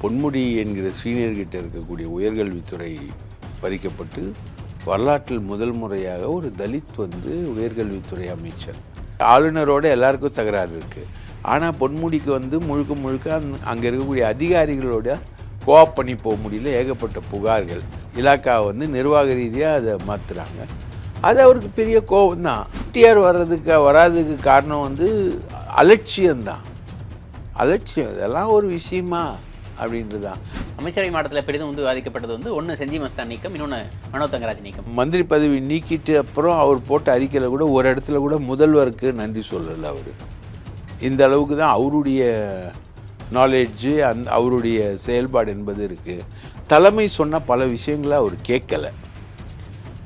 பொன்முடி என்கிற சீனியர்கிட்ட இருக்கக்கூடிய உயர்கல்வித்துறை பறிக்கப்பட்டு வரலாற்றில் முதல் முறையாக ஒரு தலித் உயர்கல்வித்துறை அமைச்சர். ஆளுநரோட எல்லாருக்கும் தகராறு இருக்குது. ஆனால் பொன்முடிக்கு முழுக்க முழுக்க அங்கே இருக்கக்கூடிய அதிகாரிகளோட கோஆப் பண்ணி போக முடியல. ஏகப்பட்ட புகார்கள். இலாக்கா நிர்வாக ரீதியாக அதை மாற்றுறாங்க. அது அவருக்கு பெரிய கோபம் தான். டிஆர் வராதுக்கு காரணம் அலட்சியம்தான். அலட்சியம் இதெல்லாம் ஒரு விஷயமா அப்படின்றது தான். அமைச்சரவை மாற்றத்தில் பெரிதும் விவாதிக்கப்பட்டது ஒன்று செஞ்சி மஸ்தான் நீக்கம், இன்னொன்று மனோ தங்கராஜ் நீக்கம். மந்திரி பதவி நீக்கிட்டு அப்புறம் அவர் போட்ட அறிக்கையில் கூட ஒரு இடத்துல கூட முதல்வருக்கு நன்றி சொல்லலை. அவர் இந்த அளவுக்கு தான் அவருடைய நாலேஜு அவருடைய செயல்பாடு என்பது இருக்குது. தலைமை சொன்ன பல விஷயங்களை அவர் கேட்கலை.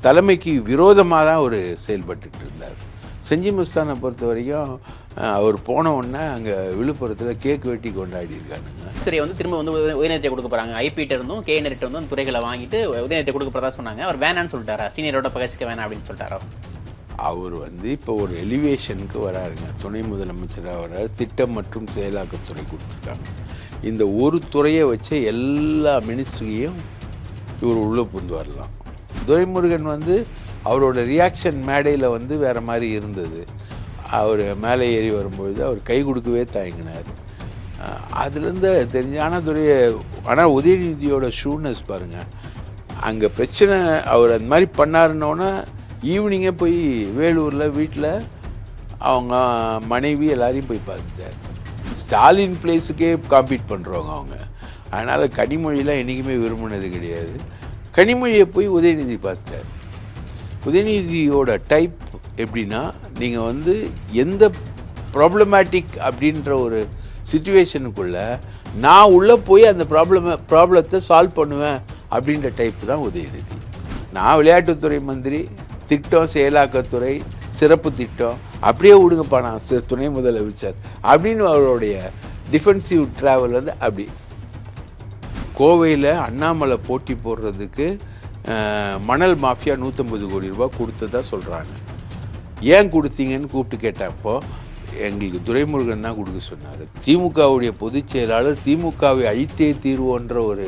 தலைமைக்கு விரோதமாக தான் அவர் செயல்பட்டு இருந்தார். செஞ்சி மஸ்தானை பொறுத்த வரைக்கும் அவர் போன உடனே அங்கே விழுப்புரத்தில் கேக் வெட்டி கொண்டாடி இருக்கானுங்க. சரி, திரும்ப உதயநிதியை கொடுக்க போகிறாங்க. ஐபிட்ட இருந்தும் கேஎன்ஆர்ட்ட இருந்தும் அந்த துறைகளை வாங்கிட்டு உதயநிதியை கொடுக்க போகிறதா சொன்னாங்க. அவர் வேணான்னு சொல்லிட்டாரா? சீனியரோட பகச்சிக்க வேணாம் அப்படின்னு சொல்லிட்டாரோ? அவர் இப்போ ஒரு எலிவேஷனுக்கு வராருங்க. துணை முதலமைச்சராக வர்றாரு. திட்டம் மற்றும் செயலாக்கத்துறை கொடுத்துருக்காங்க. இந்த ஒரு துறையை வச்சு எல்லா மினிஸ்ட்ரியும் இவர் உள்ளே புரிந்து வரலாம். துரைமுருகன் அவரோட ரியாக்ஷன் மேடையில் வேறு மாதிரி இருந்தது. அவர் மேலே ஏறி வரும்பொழுது அவர் கை கொடுக்கவே தயங்கினார். அதுலேருந்து தெரிஞ்சு ஆனால் உதயநிதியோட ஷூனஸ் பாருங்கள். அங்கே பிரச்சனை அவர் அந்த மாதிரி பண்ணாருன்னொன்னே ஈவினிங்கே போய் வேலூரில் வீட்டில் அவங்க மனைவி எல்லாரையும் போய் பார்த்துட்டார். ஸ்டாலின் பிளேஸுக்கே காம்பீட் பண்ணுறவங்க அவங்க. அதனால் கனிமொழியெலாம் என்றைக்குமே விரும்பினது கிடையாது. கனிமொழியை போய் உதயநிதி பார்த்தார். உதயநிதியோட டைப் எப்படின்னா, நீங்கள் எந்த ப்ராப்ளமேட்டிக் அப்படின்ற ஒரு சிச்சுவேஷனுக்குள்ளே நான் உள்ளே போய் அந்த ப்ராப்ளத்தை சால்வ் பண்ணுவேன் அப்படின்ற டைப்பு தான் உதயநிதி. நான் விளையாட்டுத்துறை மந்திரி, திட்டம் செயலாக்கத்துறை, சிறப்பு திட்டம் அப்படியே விடுங்கப்பா, நான் துணை முதலமைச்சர் அப்படின்னு அவருடைய டிஃபென்சிவ் ட்ராவல் அப்படி. கோவையில் அண்ணாமலை போட்டி போடுறதுக்கு மணல் மாஃபியா 150 கோடி ரூபா கொடுத்ததா சொல்கிறாங்க. ஏன் கொடுத்தீங்கன்னு கூப்பிட்டு கேட்டப்போ எங்களுக்கு துரைமுருகன் தான் கொடுக்க சொன்னார். திமுகவுடைய பொதுச் செயலாளர் திமுகவை அழித்தே தீர்வோன்ற ஒரு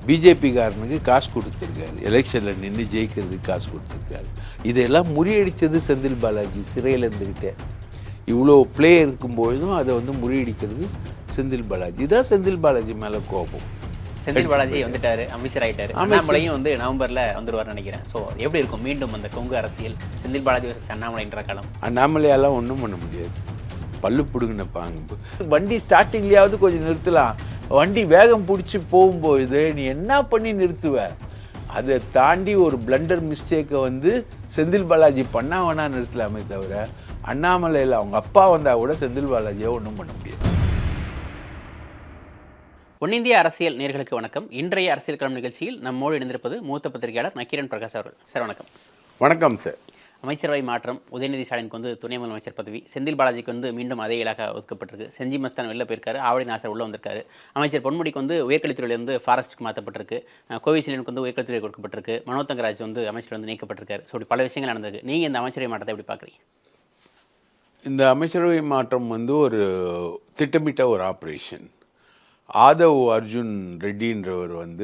பிஜேபிக்காரனுக்கு காசு கொடுத்துருக்காரு. எலெக்ஷனில் நின்று ஜெயிக்கிறதுக்கு காசு கொடுத்துருக்காரு. இதெல்லாம் முறியடித்தது செந்தில் பாலாஜி. சிறையில் இருந்துக்கிட்டே இவ்வளோ பிளே இருக்கும்பொழுதும் அதை முறியடிக்கிறது செந்தில் பாலாஜி தான். செந்தில் பாலாஜி மேலே கோபம். செந்தில் பாலாஜி வந்துட்டாரு, அமைச்சர் ஆகிட்டாரு. அண்ணாமலையும் நவம்பரில் வந்துடுவார் நினைக்கிறேன். ஸோ எப்படி இருக்கும் மீண்டும் அந்த கொங்கு அரசியல்? செந்தில் பாலாஜி வர்சஸ் அண்ணாமலைன்ற காலம். அண்ணாமலையாலாம் ஒன்றும் பண்ண முடியாது. பல்லு பிடுங்கினப்பாங்க. வண்டி ஸ்டார்டிங்லேயாவது கொஞ்சம் நிறுத்தலாம். வண்டி வேகம் பிடிச்சி போகும்போது நீ என்ன பண்ணி நிறுத்துவ? அதை தாண்டி ஒரு பிளண்டர் மிஸ்டேக்கை செந்தில் பாலாஜி பண்ணா வேணா நிறுத்தலாமே தவிர அண்ணாமலையில் அவங்க அப்பா வந்தால் கூட செந்தில் பாலாஜியை ஒன்றும் பண்ண முடியாது. ஒன்னிந்திய அரசியல் நேயர்களுக்கு வணக்கம். இன்றைய அரசியல் களம் நிகழ்ச்சியில் நம்மோடு இணைந்திருப்பது மூத்த பத்திரிகையாளர் நக்கீரன் பிரகாஷ் அவர்கள். சார் வணக்கம். வணக்கம் சார். அமைச்சரவை மாற்றம், உதயநிதி ஸ்டாலினுக்கு துணை முதலமைச்சர் பதவி, செந்தில் பாலாஜிக்கு மீண்டும் அதே இலாகா ஒதுக்கப்பட்டிருக்கு. செஞ்சி மஸ்தான் வெளில போயிருக்காரு, ஆவடி நாசர் உள்ளே வந்திருக்காரு. அமைச்சர் பொன்முடிக்கு உயர்கல்வித்துறையிலிருந்து ஃபாரஸ்ட்டுக்கு மாற்றப்பட்டிருக்கு. கோவிச்செல்வனுக்கு உயர்கல்வித்துறை கொடுக்கப்பட்டிருக்கு. மனோ தங்கராஜ் அமைச்சர் நீக்கப்பட்டிருக்காரு. ஸோ பல விஷயங்கள் நடந்திருக்கு. நீங்கள் இந்த அமைச்சரவை மாற்றத்தை எப்படி பார்க்குறீங்க? இந்த அமைச்சரவை மாற்றம் ஒரு திட்டமிட்ட ஒரு ஆப்ரேஷன். ஆதவ் அர்ஜுன் ரெட்டின்றவர்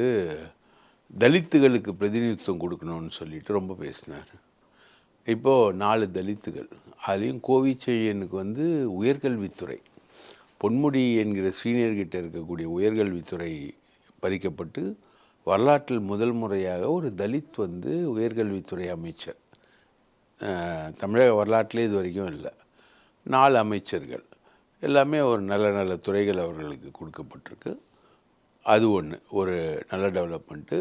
தலித்துகளுக்கு பிரதிநிதித்துவம் கொடுக்கணும்னு சொல்லிட்டு ரொம்ப பேசினார். இப்போது 4 தலித்துகள், அதுலேயும் கோவிச்செழியனுக்கு உயர்கல்வித்துறை, பொன்முடி என்கிற சீனியர்கிட்ட இருக்கக்கூடிய உயர்கல்வித்துறை பறிக்கப்பட்டு வரலாற்றில் முதல் முறையாக ஒரு தலித் உயர்கல்வித்துறை அமைச்சர். தமிழக வரலாற்றிலே இது வரைக்கும் இல்லை. 4 அமைச்சர்கள் எல்லாமே ஒரு நல்ல நல்ல துறைகள் அவர்களுக்கு கொடுக்கப்பட்டிருக்கு. அது ஒரு நல்ல டெவலப்மெண்ட்டு.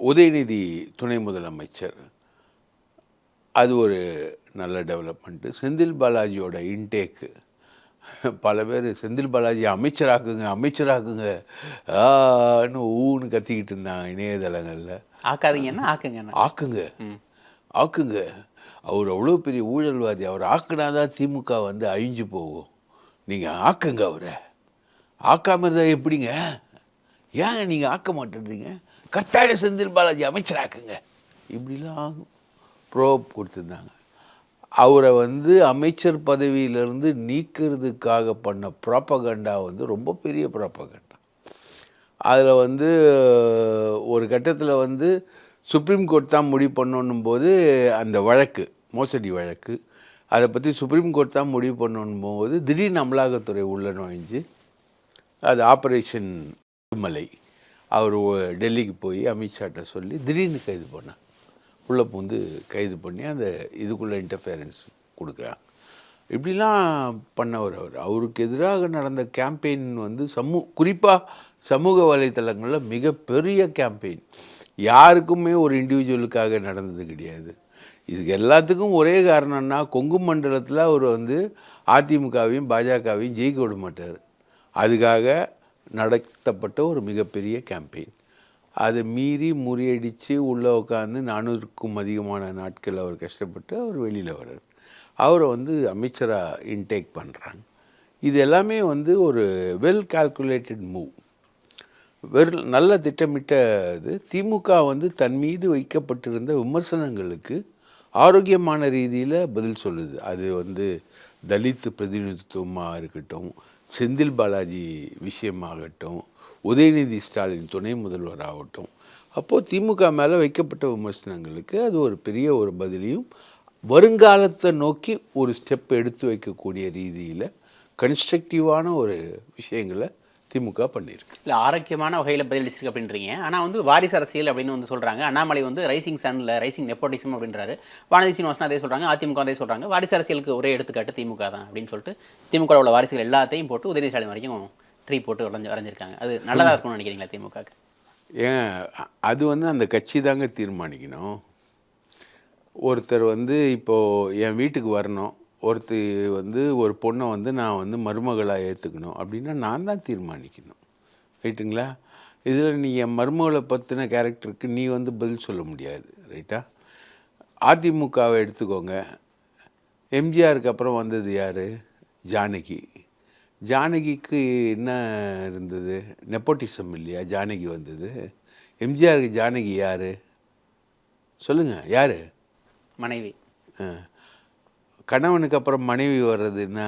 உதயநிதி துணை முதலமைச்சர், அது ஒரு நல்ல டெவலப்மெண்ட்டு. செந்தில் பாலாஜியோட இன்டேக்கு, பல பேர் செந்தில் பாலாஜி அமைச்சராக்குங்க ஊன்னு கத்திக்கிட்டு இருந்தாங்க இணையதளங்களில். ஆக்காதீங்கன்னா ஆக்குங்க அவர் அவ்வளோ பெரிய ஊழல்வாதி, அவர் ஆக்குனாதான் திமுக அழிஞ்சு போகும், நீங்கள் ஆக்குங்க, அவரை ஆக்காமல் இருந்தால் எப்படிங்க? ஏங்க நீங்கள் ஆக்க மாட்டேன்றீங்க? கட்டாய செந்தில் பாலாஜி அமைச்சராக்குங்க, இப்படிலாம் ப்ரோப் கொடுத்துருந்தாங்க. அவரை அமைச்சர் பதவியிலிருந்து நீக்கிறதுக்காக பண்ண ப்ராப்பகண்டா ரொம்ப பெரிய ப்ராப்பகண்டா. அதில் வந்து ஒரு கட்டத்தில் வந்து சுப்ரீம் கோர்ட் தான் முடிவு பண்ணணும் போது அந்த வழக்கு மோசடி வழக்கு அதை பற்றி சுப்ரீம் கோர்ட் தான் முடிவு பண்ணணும் போது திடீர்னு அமலாக்கத்துறை உள்ள நுழைஞ்சு அது ஆப்ரேஷன் மலை அவர் டெல்லிக்கு போய் அமித்ஷாட்ட சொல்லி திடீர்னு கைது பண்ணார். உள்ளே பூந்து கைது பண்ணி அந்த இதுக்குள்ளே இன்டர்ஃபியரன்ஸ் கொடுக்குறாங்க. இப்படிலாம் பண்ணவர் அவருக்கு எதிராக நடந்த கேம்பெயின் வந்து குறிப்பாக சமூக வலைத்தளங்களில் மிகப்பெரிய கேம்பெயின். யாருக்குமே ஒரு இண்டிவிஜுவலுக்காக நடந்தது கிடையாது. இதுக்கு எல்லாத்துக்கும் ஒரே காரணம்னா கொங்கு மண்டலத்தில் அவர் வந்து அதிமுகவையும் பாஜகவையும் ஜெயிக்க விட மாட்டார். அதுக்காக நடத்தப்பட்ட ஒரு மிகப்பெரிய கேம்பெயின். அதை மீறி முறியடித்து உள்ளே உட்காந்து 400க்கும் அதிகமான நாட்கள் அவர் கஷ்டப்பட்டு அவர் வெளியில் வர்றார். அவரை வந்து அமைச்சராக இன்டேக் பண்ணுறாங்க. இது எல்லாமே வந்து ஒரு வெல் கால்குலேட்டட் மூவ், நல்ல திட்டமிட்ட இது. திமுக வந்து தன் மீது வைக்கப்பட்டிருந்த விமர்சனங்களுக்கு ஆரோக்கியமான ரீதியில் பதில் சொல்லுது. அது வந்து தலித் பிரதிநிதித்துவமாக இருக்கட்டும், செந்தில் பாலாஜி விஷயமாகட்டும், உதயநிதி ஸ்டாலின் துணை முதல்வராகட்டும், அப்போது திமுக மேலே வைக்கப்பட்ட விமர்சனங்களுக்கு அது ஒரு பெரிய ஒரு பதிலையும் வருங்காலத்தை நோக்கி ஒரு ஸ்டெப் எடுத்து வைக்கக்கூடிய ரீதியில் கன்ஸ்ட்ரக்டிவான ஒரு விஷயங்களை திமுக பண்ணியிருக்கு. இல்லை ஆரோக்கியமான வகையில் பதிலளிச்சிருக்கு அப்படின்றீங்க. ஆனால் வந்து வாரிசு அரசியல் அப்படின்னு வந்து சொல்கிறாங்க. அண்ணாமலை வந்து ரைசிங் சன்னில் ரைசிங் நெப்போட்டிசம் அப்படின்றாரு. வானதி சீனிவாசன் அதே சொல்கிறாங்க, அதிமுக அதே சொல்கிறாங்க. வாரிசு அரசியலுக்கு ஒரே எடுத்துக்காட்டு திமுக தான் அப்படின்னு சொல்லிட்டு திமுக உள்ள வாரிசுகள் எல்லாத்தையும் போட்டு உதயநிதி ஸ்டாலின் வரைக்கும் ட்ரீ போட்டு வரைஞ்சிருக்காங்க. அது நல்லதாக இருக்கும்னு நினைக்கிறீங்களா திமுகக்கு? ஏன் அது வந்து அந்த கட்சி தாங்க தீர்மானிக்கணும். ஒருத்தர் வந்து இப்போது என் வீட்டுக்கு வரணும், ஒருத்தர் வந்து ஒரு பொண்ணை வந்து நான் வந்து மருமகளாக ஏற்றுக்கணும் அப்படின்னா நான் தான் தீர்மானிக்கணும். ரைட்டுங்களா? இதில் நீ என் மருமகளை பற்றின கேரக்டருக்கு நீ வந்து பதில் சொல்ல முடியாது. ரைட்டா? அதிமுகவை எடுத்துக்கோங்க. எம்ஜிஆருக்கு அப்புறம் வந்தது யார்? ஜானகி. ஜானகிக்கு என்ன இருந்தது? நெப்போட்டிசம் இல்லையா ஜானகி வந்தது? எம்ஜிஆருக்கு ஜானகி யார் சொல்லுங்கள்? யார்? மனைவி. கணவனுக்கு அப்புறம் மனைவி வர்றதுன்னா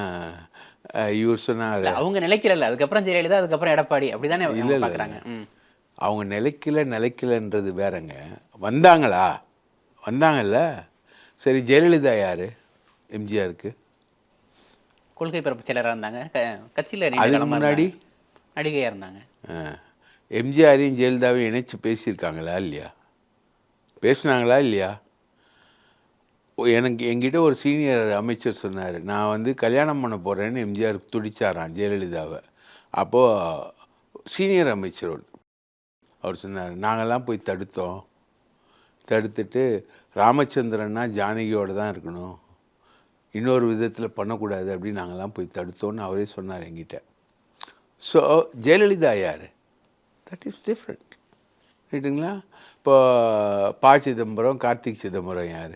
இவர் சொன்னார் அவங்க நிலைக்கல, அதுக்கப்புறம் ஜெயலலிதா, அதுக்கப்புறம் எடப்பாடி, அப்படிதானே பார்க்குறாங்க. அவங்க நிலைக்கலன்றது வேறங்க. வந்தாங்கல்ல. சரி, ஜெயலலிதா யார் எம்ஜிஆருக்கு? கொள்கை பரப்பு செயலராக இருந்தாங்க. கட்சியில் அதுக்கு முன்னாடி நடிகையாக இருந்தாங்க. எம்ஜிஆரையும் ஜெயலலிதாவையும் இணைச்சி பேசியிருக்காங்களா இல்லையா? பேசினாங்களா இல்லையா? என்கிட்ட ஒரு சீனியர் அமைச்சர் சொன்னார், நான் வந்து கல்யாணம் பண்ண போகிறேன்னு எம்ஜிஆர் துடிச்சாரான் ஜெயலலிதாவை. அப்போது சீனியர் அமைச்சரோடு அவர் சொன்னார், நாங்கள்லாம் போய் தடுத்துட்டு ராமச்சந்திரன்னா ஜானகியோடு தான் இருக்கணும், இன்னொரு விதத்தில் பண்ணக்கூடாது அப்படின்னு நாங்கள்லாம் போய் தடுத்தோன்னு அவரே சொன்னார் என்கிட்ட. ஸோ ஜெயலலிதா யார்? That is different. ரைட்டுங்களா? இப்போ சிதம்பரம், கார்த்திக் சிதம்பரம் யார்?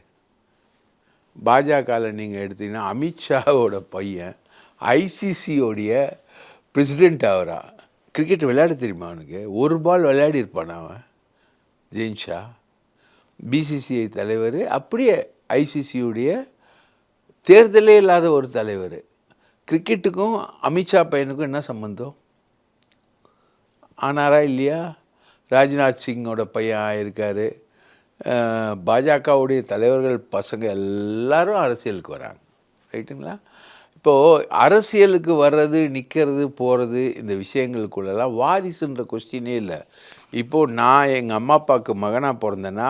பாஜகவில் நீங்கள் எடுத்தீங்கன்னா அமித்ஷாவோட பையன் ஐசிசியோடைய பிரசிடெண்ட் ஆகிறா. கிரிக்கெட் விளையாட தெரியுமா அவனுக்கு? ஒரு பால் விளையாடி இருப்பான் அவன். ஜெயின்ஷா பிசிசிஐ தலைவர், அப்படியே ஐசிசியுடைய தேர்தலே இல்லாத ஒரு தலைவர். கிரிக்கெட்டுக்கும் அமித்ஷா பையனுக்கும் என்ன சம்பந்தம்? ஆனாரா இல்லையா? ராஜ்நாத் சிங்கோட பையன் ஆயிருக்காரு. பாஜகவுடைய தலைவர்கள் பசங்க எல்லாரும் அரசியலுக்கு வராங்க. ரைட்டுங்களா? இப்போது அரசியலுக்கு வர்றது, நிற்கிறது, போகிறது, இந்த விஷயங்களுக்குள்ளெல்லாம் வாரிசுன்ற கொஸ்டினே இல்லை. இப்போது நான் எங்கள் அம்மா அப்பாவுக்கு மகனாக பிறந்தேன்னா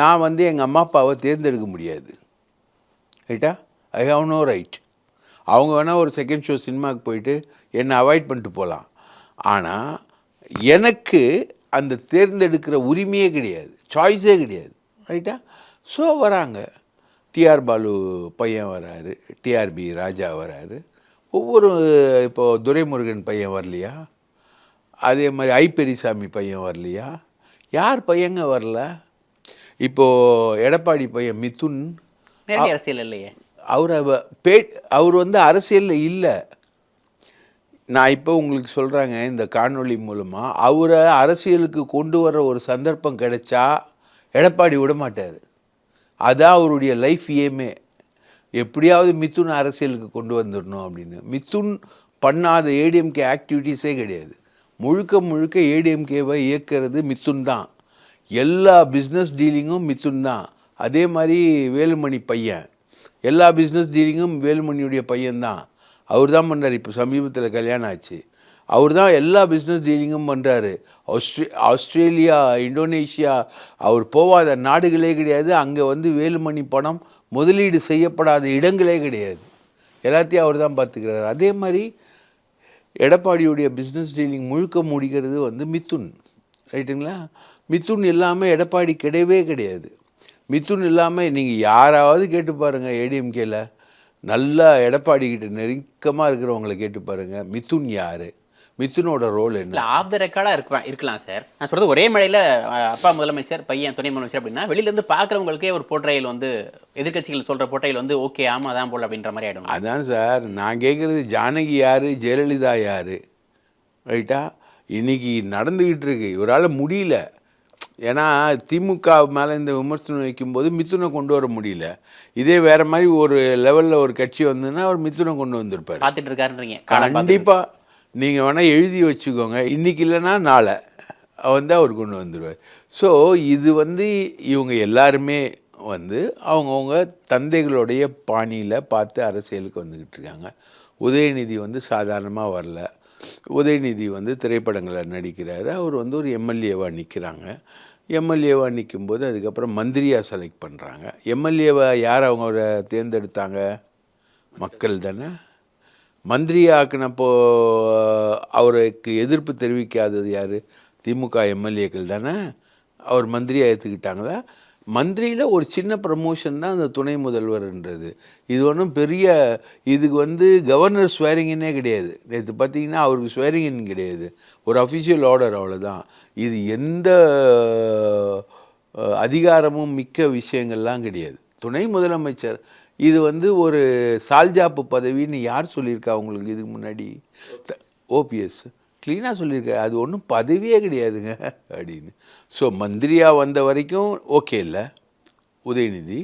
நான் வந்து எங்கள் அம்மா அப்பாவை தேர்ந்தெடுக்க முடியாது. ரைட்டா? I have no right. அவங்க வேணால் ஒரு செகண்ட் ஷோ சினிமாவுக்கு போயிட்டு என்னை அவாய்ட் பண்ணிட்டு போகலாம். ஆனால் எனக்கு அந்த தேர்ந்தெடுக்கிற உரிமையே கிடையாது, சாய்ஸே கிடையாது. ரைட்டா? ஸோ வராங்க. டிஆர் பாலு பையன் வராரு, டிஆர்பி ராஜா வராரு, ஒவ்வொரு இப்போது துரைமுருகன் பையன் வரலையா? அதே மாதிரி பெரியசாமி பையன் வரலையா? யார் பையங்க வரல? இப்போது எடப்பாடி பையன் மிதுன் அரசியல் இல்லையே. அவர் வந்து அரசியலில் இல்லை. நான் இப்போ உங்களுக்கு சொல்கிறாங்க இந்த காணொளி மூலமாக, அவரை அரசியலுக்கு கொண்டு வர ஒரு சந்தர்ப்பம் கிடைச்சா எடப்பாடி விட மாட்டார். அதான் அவருடைய லைஃப் ஏமே. எப்படியாவது மிதுன் அரசியலுக்கு கொண்டு வந்துடணும் அப்படின்னு. மிதுன் பண்ணாத ஏடிஎம்கே ஆக்டிவிட்டீஸே கிடையாது. முழுக்க முழுக்க ஏடிஎம்கேவை இயக்கிறது மிதுன் தான். எல்லா பிஸ்னஸ் டீலிங்கும் மிதுன் தான். அதே மாதிரி வேலுமணி பையன், எல்லா பிஸ்னஸ் டீலிங்கும் வேலுமணியுடைய பையன்தான். அவர் தான் பண்ணுறாரு. இப்போ சமீபத்தில் கல்யாணம் ஆச்சு. அவர் தான் எல்லா பிஸ்னஸ் டீலிங்கும் பண்ணுறாரு. ஆஸ்திரேலியா, இந்தோனேஷியா, அவர் போகாத நாடுகளே கிடையாது. அங்கே வந்து வேலுமணி பணம் முதலீடு செய்யப்படாத இடங்களே கிடையாது. எல்லாத்தையும் அவர் தான் பார்த்துக்கிறார். அதே மாதிரி எடப்பாடியுடைய பிஸ்னஸ் டீலிங் முழுக்க முடிக்கிறது வந்து மிதுன், ரைட்டுங்களா? மிதுன் இல்லாமல் எடப்பாடி கிடையவே கிடையாது. மிதுன் இல்லாமல் நீங்கள் யாராவது கேட்டு பாருங்கள், ஏடிஎம்கேல நல்லா எடப்பாடி கிட்ட நெருக்கமாக இருக்கிறவங்களை கேட்டு பாருங்கள், மிதுன் யார், மிதுனோட ரோல் என்ன? இல்லை, ஆஃப் த ரெக்கார்டாக இருக்கலாம் சார். நான் சொல்கிறது ஒரே மேடையில் அப்பா முதலமைச்சர், பையன் துணை முதலமைச்சர் அப்படின்னா வெளியிலேருந்து பார்க்குறவங்களுக்கே ஒரு போர்ட்ரையல் வந்து எதிர்க்கட்சிகள் சொல்கிற போர்ட்ரையல் வந்து ஓகே ஆமாம் தான் போல் அப்படின்ற மாதிரி ஆகிடும். அதான் சார் நான் கேட்குறது, ஜானகி யார், ஜெயலலிதா யார், ரைட்டா? இன்றைக்கி நடந்துக்கிட்டு இருக்கு. இவரால் முடியல. ஏன்னா திமுக மேலே இந்த விமர்சனம் வைக்கும்போது மிதுனை கொண்டு வர முடியல. இதே வேறு மாதிரி ஒரு லெவலில் ஒரு கட்சி வந்ததுன்னா அவர் மிதுனை கொண்டு வந்திருப்பார். பார்த்துட்டு இருக்காருன்றீங்க. கண்டிப்பாக நீங்கள் வேணால் எழுதி வச்சுக்கோங்க, இன்றைக்கி இல்லைன்னா நாளை வந்து அவர் கொண்டு வந்துடுவார். ஸோ இது வந்து இவங்க எல்லாருமே வந்து அவங்கவுங்க தந்தைகளுடைய பாணியில் பார்த்து அரசியலுக்கு வந்துக்கிட்டு இருக்காங்க. உதயநிதி வந்து சாதாரணமாக வரல. உதயநிதி வந்து திரைப்படங்களில் நடிக்கிறாரு. அவர் வந்து ஒரு எம்எல்ஏவாக நிற்கிறாங்க. எம்எல்ஏவாக நிற்கும்போது அதுக்கப்புறம் மந்திரியாக செலக்ட் பண்ணுறாங்க. எம்எல்ஏவை யார் அவங்க தேர்ந்தெடுத்தாங்க? மக்கள் தானே. மந்திரி ஆக்கினப்போ அவருக்கு எதிர்ப்பு தெரிவிக்காதது யார்? திமுக எம்எல்ஏக்கள் தானே. அவர் மந்திரியாக ஏற்றுக்கிட்டாங்களா? மந்திரியில் ஒரு சின்ன ப்ரமோஷன் தான் அந்த துணை முதல்வர்ன்றது. இது ஒன்றும் பெரிய, இதுக்கு வந்து கவர்னர் ஸ்வேரிங்கன்னே கிடையாது. நேற்று பார்த்தீங்கன்னா அவருக்கு ஸ்வேரிங்கன் கிடையாது, ஒரு அஃபிஷியல் ஆர்டர், அவ்வளோதான். இது எந்த அதிகாரமும் மிக்க விஷயங்கள்லாம் கிடையாது. துணை முதலமைச்சர் இது வந்து ஒரு சால்ஜாப்பு பதவின்னு யார் சொல்லியிருக்கா உங்களுக்கு இதுக்கு முன்னாடி? ஓபிஎஸ் க்ளீனாக சொல்லியிருக்காரு, அது ஒன்றும் பதவியே கிடையாதுங்க அப்படின்னு. ஸோ மந்திரியாக வந்த வரைக்கும் ஓகே இல்லை உதயநிதி.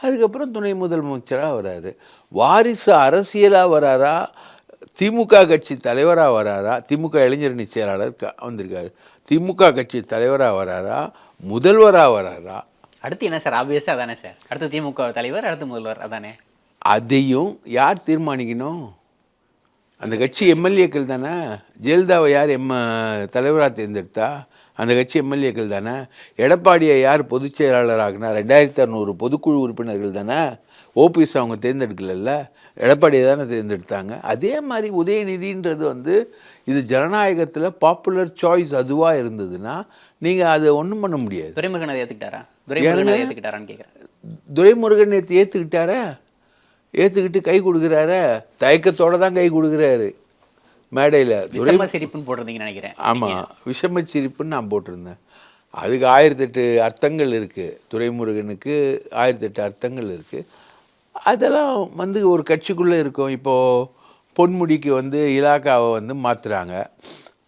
அதுக்கப்புறம் துணை முதலமைச்சராக வராரு. வாரிசு அரசியலாக வராரா, திமுக கட்சி தலைவராக வராரா? திமுக இளைஞரணி செயலாளர் வந்திருக்காரு. திமுக கட்சி தலைவராக வராரா, முதல்வராக வராரா? அடுத்து என்ன சார்? ஆப்வியஸாக அதானே சார். அடுத்து திமுக தலைவர், அடுத்து முதல்வர், அதானே. அதையும் யார் தீர்மானிக்கணும்? அந்த கட்சி எம்எல்ஏக்கள் தானே. ஜெயலலிதாவை யார் தலைவராக தேர்ந்தெடுத்தா? அந்த கட்சி எம்எல்ஏக்கள் தானே. எடப்பாடியை யார் பொதுச் செயலாளராகினா? 2600 பொதுக்குழு உறுப்பினர்கள் தானே. ஓபிஎஸ் அவங்க தேர்ந்தெடுக்கல, எடப்பாடியை தானே தேர்ந்தெடுத்தாங்க. அதே மாதிரி உதயநிதின்றது வந்து இது ஜனநாயகத்தில் பாப்புலர் சாய்ஸ் அதுவாக இருந்ததுன்னா நீங்கள் அதை ஒன்றும் பண்ண முடியாது. துரைமுருகன் அதை ஏற்றுக்கிட்டாரா? துரைமுருகன் ஏற்றுக்கிட்டாரான்னு கேட்குறேன். துரைமுருகன் நேற்று ஏற்றுக்கிட்டாரா? ஏற்றுக்கிட்டு கை கொடுக்குறாரு. தயக்கத்தோடு தான் கை கொடுக்குறாரு மேடையில். விஷம சிரிப்புன்னு போட்டிருந்தீங்கன்னு நினைக்கிறேன். ஆமாம், விஷம சிரிப்புன்னு நான் போட்டிருந்தேன். அதுக்கு 1008 அர்த்தங்கள் இருக்குது. துரைமுருகனுக்கு 1008 அர்த்தங்கள் இருக்குது. அதெல்லாம் வந்து ஒரு கட்சிக்குள்ளே இருக்கும். இப்போது பொன்முடிக்கு வந்து இலாக்காவை வந்து மாற்றுறாங்க.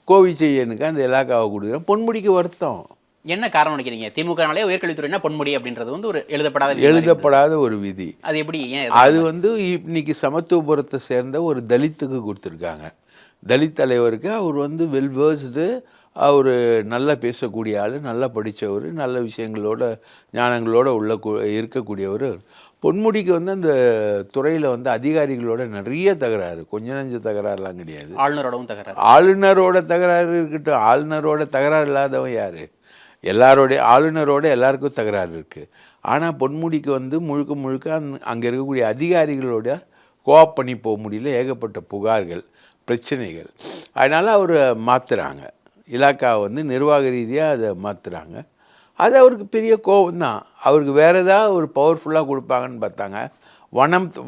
கோவிச்செய்யனுக்கு அந்த இலாக்காவை கொடுக்குறேன். பொன்முடிக்கு வருத்தம். என்ன காரணம் நினைக்கிறீங்க? திமுகனாலே உயர்கல்வித்துறைனா பொன்முடி அப்படின்றது வந்து ஒரு எழுதப்படாத ஒரு விதி. அது எப்படி? ஏன் அது வந்து இன்னைக்கு சமத்துவபுரத்தை சேர்ந்த ஒரு தலித்துக்கு கொடுத்துருக்காங்க. தலித் தலைவருக்கு. அவர் வந்து வெல் வேர்ஸ்டு, அவர் நல்லா பேசக்கூடிய ஆள், நல்லா படித்தவர், நல்ல விஷயங்களோட ஞானங்களோட இருக்கக்கூடியவர். பொன்முடிக்கு வந்து அந்த துறையில் வந்து அதிகாரிகளோட நிறைய தகராறு, கொஞ்சம் நஞ்ச தகராறுலாம் கிடையாது. ஆளுநரோடவும் தகராறு. ஆளுநரோட தகராறு இருக்கட்டும். ஆளுநரோட தகராறு இல்லாதவன் யார்? எல்லாரோடைய ஆளுநரோட எல்லாருக்கும் தகராறு இருக்குது. ஆனால் பொன்முடிக்கு வந்து முழுக்க முழுக்க அங்கே இருக்கக்கூடிய அதிகாரிகளோட கோஆப் பண்ணி போக முடியல. ஏகப்பட்ட புகார்கள், பிரச்சனைகள். அதனால் அவர் மாற்றுறாங்க. இலாக்காவை வந்து நிர்வாக ரீதியாக அதை மாற்றுறாங்க. அது அவருக்கு பெரிய கோபம் தான். அவருக்கு வேறு ஏதாவது ஒரு பவர்ஃபுல்லாக கொடுப்பாங்கன்னு பார்த்தாங்க.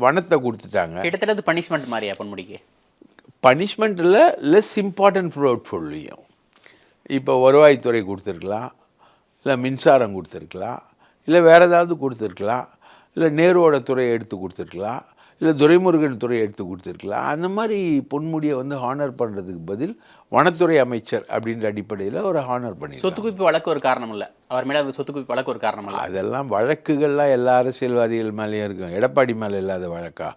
வனத்தை கொடுத்துட்டாங்க. கிட்டத்தட்ட பனிஷ்மெண்ட் மாதிரியா பொன்முடிக்கு? பனிஷ்மெண்ட் இல்லை, லெஸ் இம்பார்ட்டன்ட் போர்ட்ஃபோலியோ. இப்போ வருவாய்த்துறை கொடுத்துருக்கலாம், இல்லை மின்சாரம் கொடுத்துருக்கலாம், இல்லை வேறு ஏதாவது கொடுத்துருக்கலாம், இல்லை நேருவோட துறையை எடுத்து கொடுத்துருக்கலாம், இல்லை துரைமுருகன் துறையை எடுத்து கொடுத்துருக்கலாம். அந்த மாதிரி பொன்முடியை வந்து ஹானர் பண்ணுறதுக்கு பதில் வனத்துறை அமைச்சர் அப்படின்ற அடிப்படையில் ஒரு ஹானர் பண்ணி. சொத்து குவிப்பு வழக்கு ஒரு காரணம் இல்லை, அவர் மேலே அந்த சொத்து குவிப்பு வழக்கு ஒரு காரணம் இல்லை. அதெல்லாம் வழக்குகள்லாம் எல்லா அரசியல்வாதிகள் மேலேயும் இருக்கும். எடப்பாடி மேலே இல்லாத வழக்கா?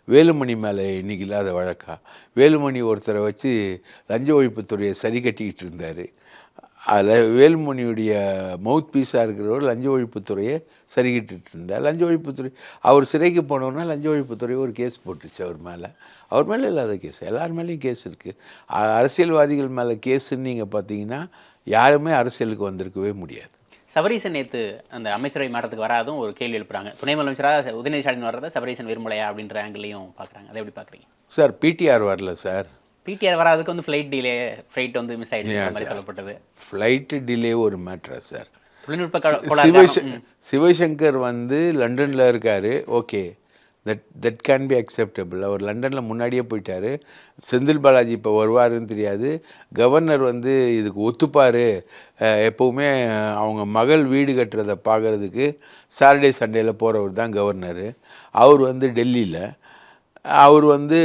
வேலுமணி மேலே இன்னைக்கு இல்லாத வழக்கா? வேலுமணி ஒருத்தரை வச்சு லஞ்ச ஒழிப்புத்துறையை சரி கட்டிக்கிட்டு இருந்தார். அதில் வேலுமணியுடைய மவுத் பீஸாக இருக்கிறவர் லஞ்ச ஒழிப்புத்துறையை சரிக்கிட்டு இருந்தார். லஞ்ச ஒழிப்புத்துறை அவர் சிறைக்கு போனோன்னா லஞ்ச ஒழிப்புத்துறை ஒரு கேஸ் போட்டுருச்சு அவர் மேலே. அவர் மேலே இல்லாத கேஸ், எல்லார் மேலேயும் கேஸ் இருக்குது. அரசியல்வாதிகள் மேலே கேஸுன்னு நீங்கள் பார்த்தீங்கன்னா யாருமே அரசியலுக்கு வந்திருக்கவே முடியாது. சபரீசன் நேற்று அந்த அமைச்சரவை மாற்றத்துக்கு வராதும் ஒரு கேள்வி எழுப்புறாங்க. துணை முதலமைச்சராக உதயநிதி ஸ்டாலின் வர்றதை சபரீசன் விரும்பலையா அப்படின்ற ஆங்கிளையும் பார்க்குறாங்க. அதை எப்படி பார்க்குறீங்க? சார் பிடிஆர் வரல சார். பிடிஆர் வராதுக்கு வந்து ஃப்ளைட் வந்து மிஸ் ஆகிடுச்சு மாதிரி சொல்லப்பட்டது. ஃப்ளைட்டு டிலே ஒரு மேட்ரா சார். தொழில்நுட்ப சிவசங்கர் வந்து லண்டனில் இருக்கார். Okay, that can be acceptable. அவர் லண்டனில் முன்னாடியே போயிட்டார். செந்தில் பாலாஜி இப்போ வருவாருன்னு தெரியாது. கவர்னர் வந்து இதுக்கு ஒத்துப்பார். எப்போவுமே அவங்க மகள் வீடு கட்டுறதை பார்க்குறதுக்கு சாட்டர்டே சண்டேயில் போகிறவர் தான் கவர்னரு. அவர் வந்து டெல்லியில் அவர் வந்து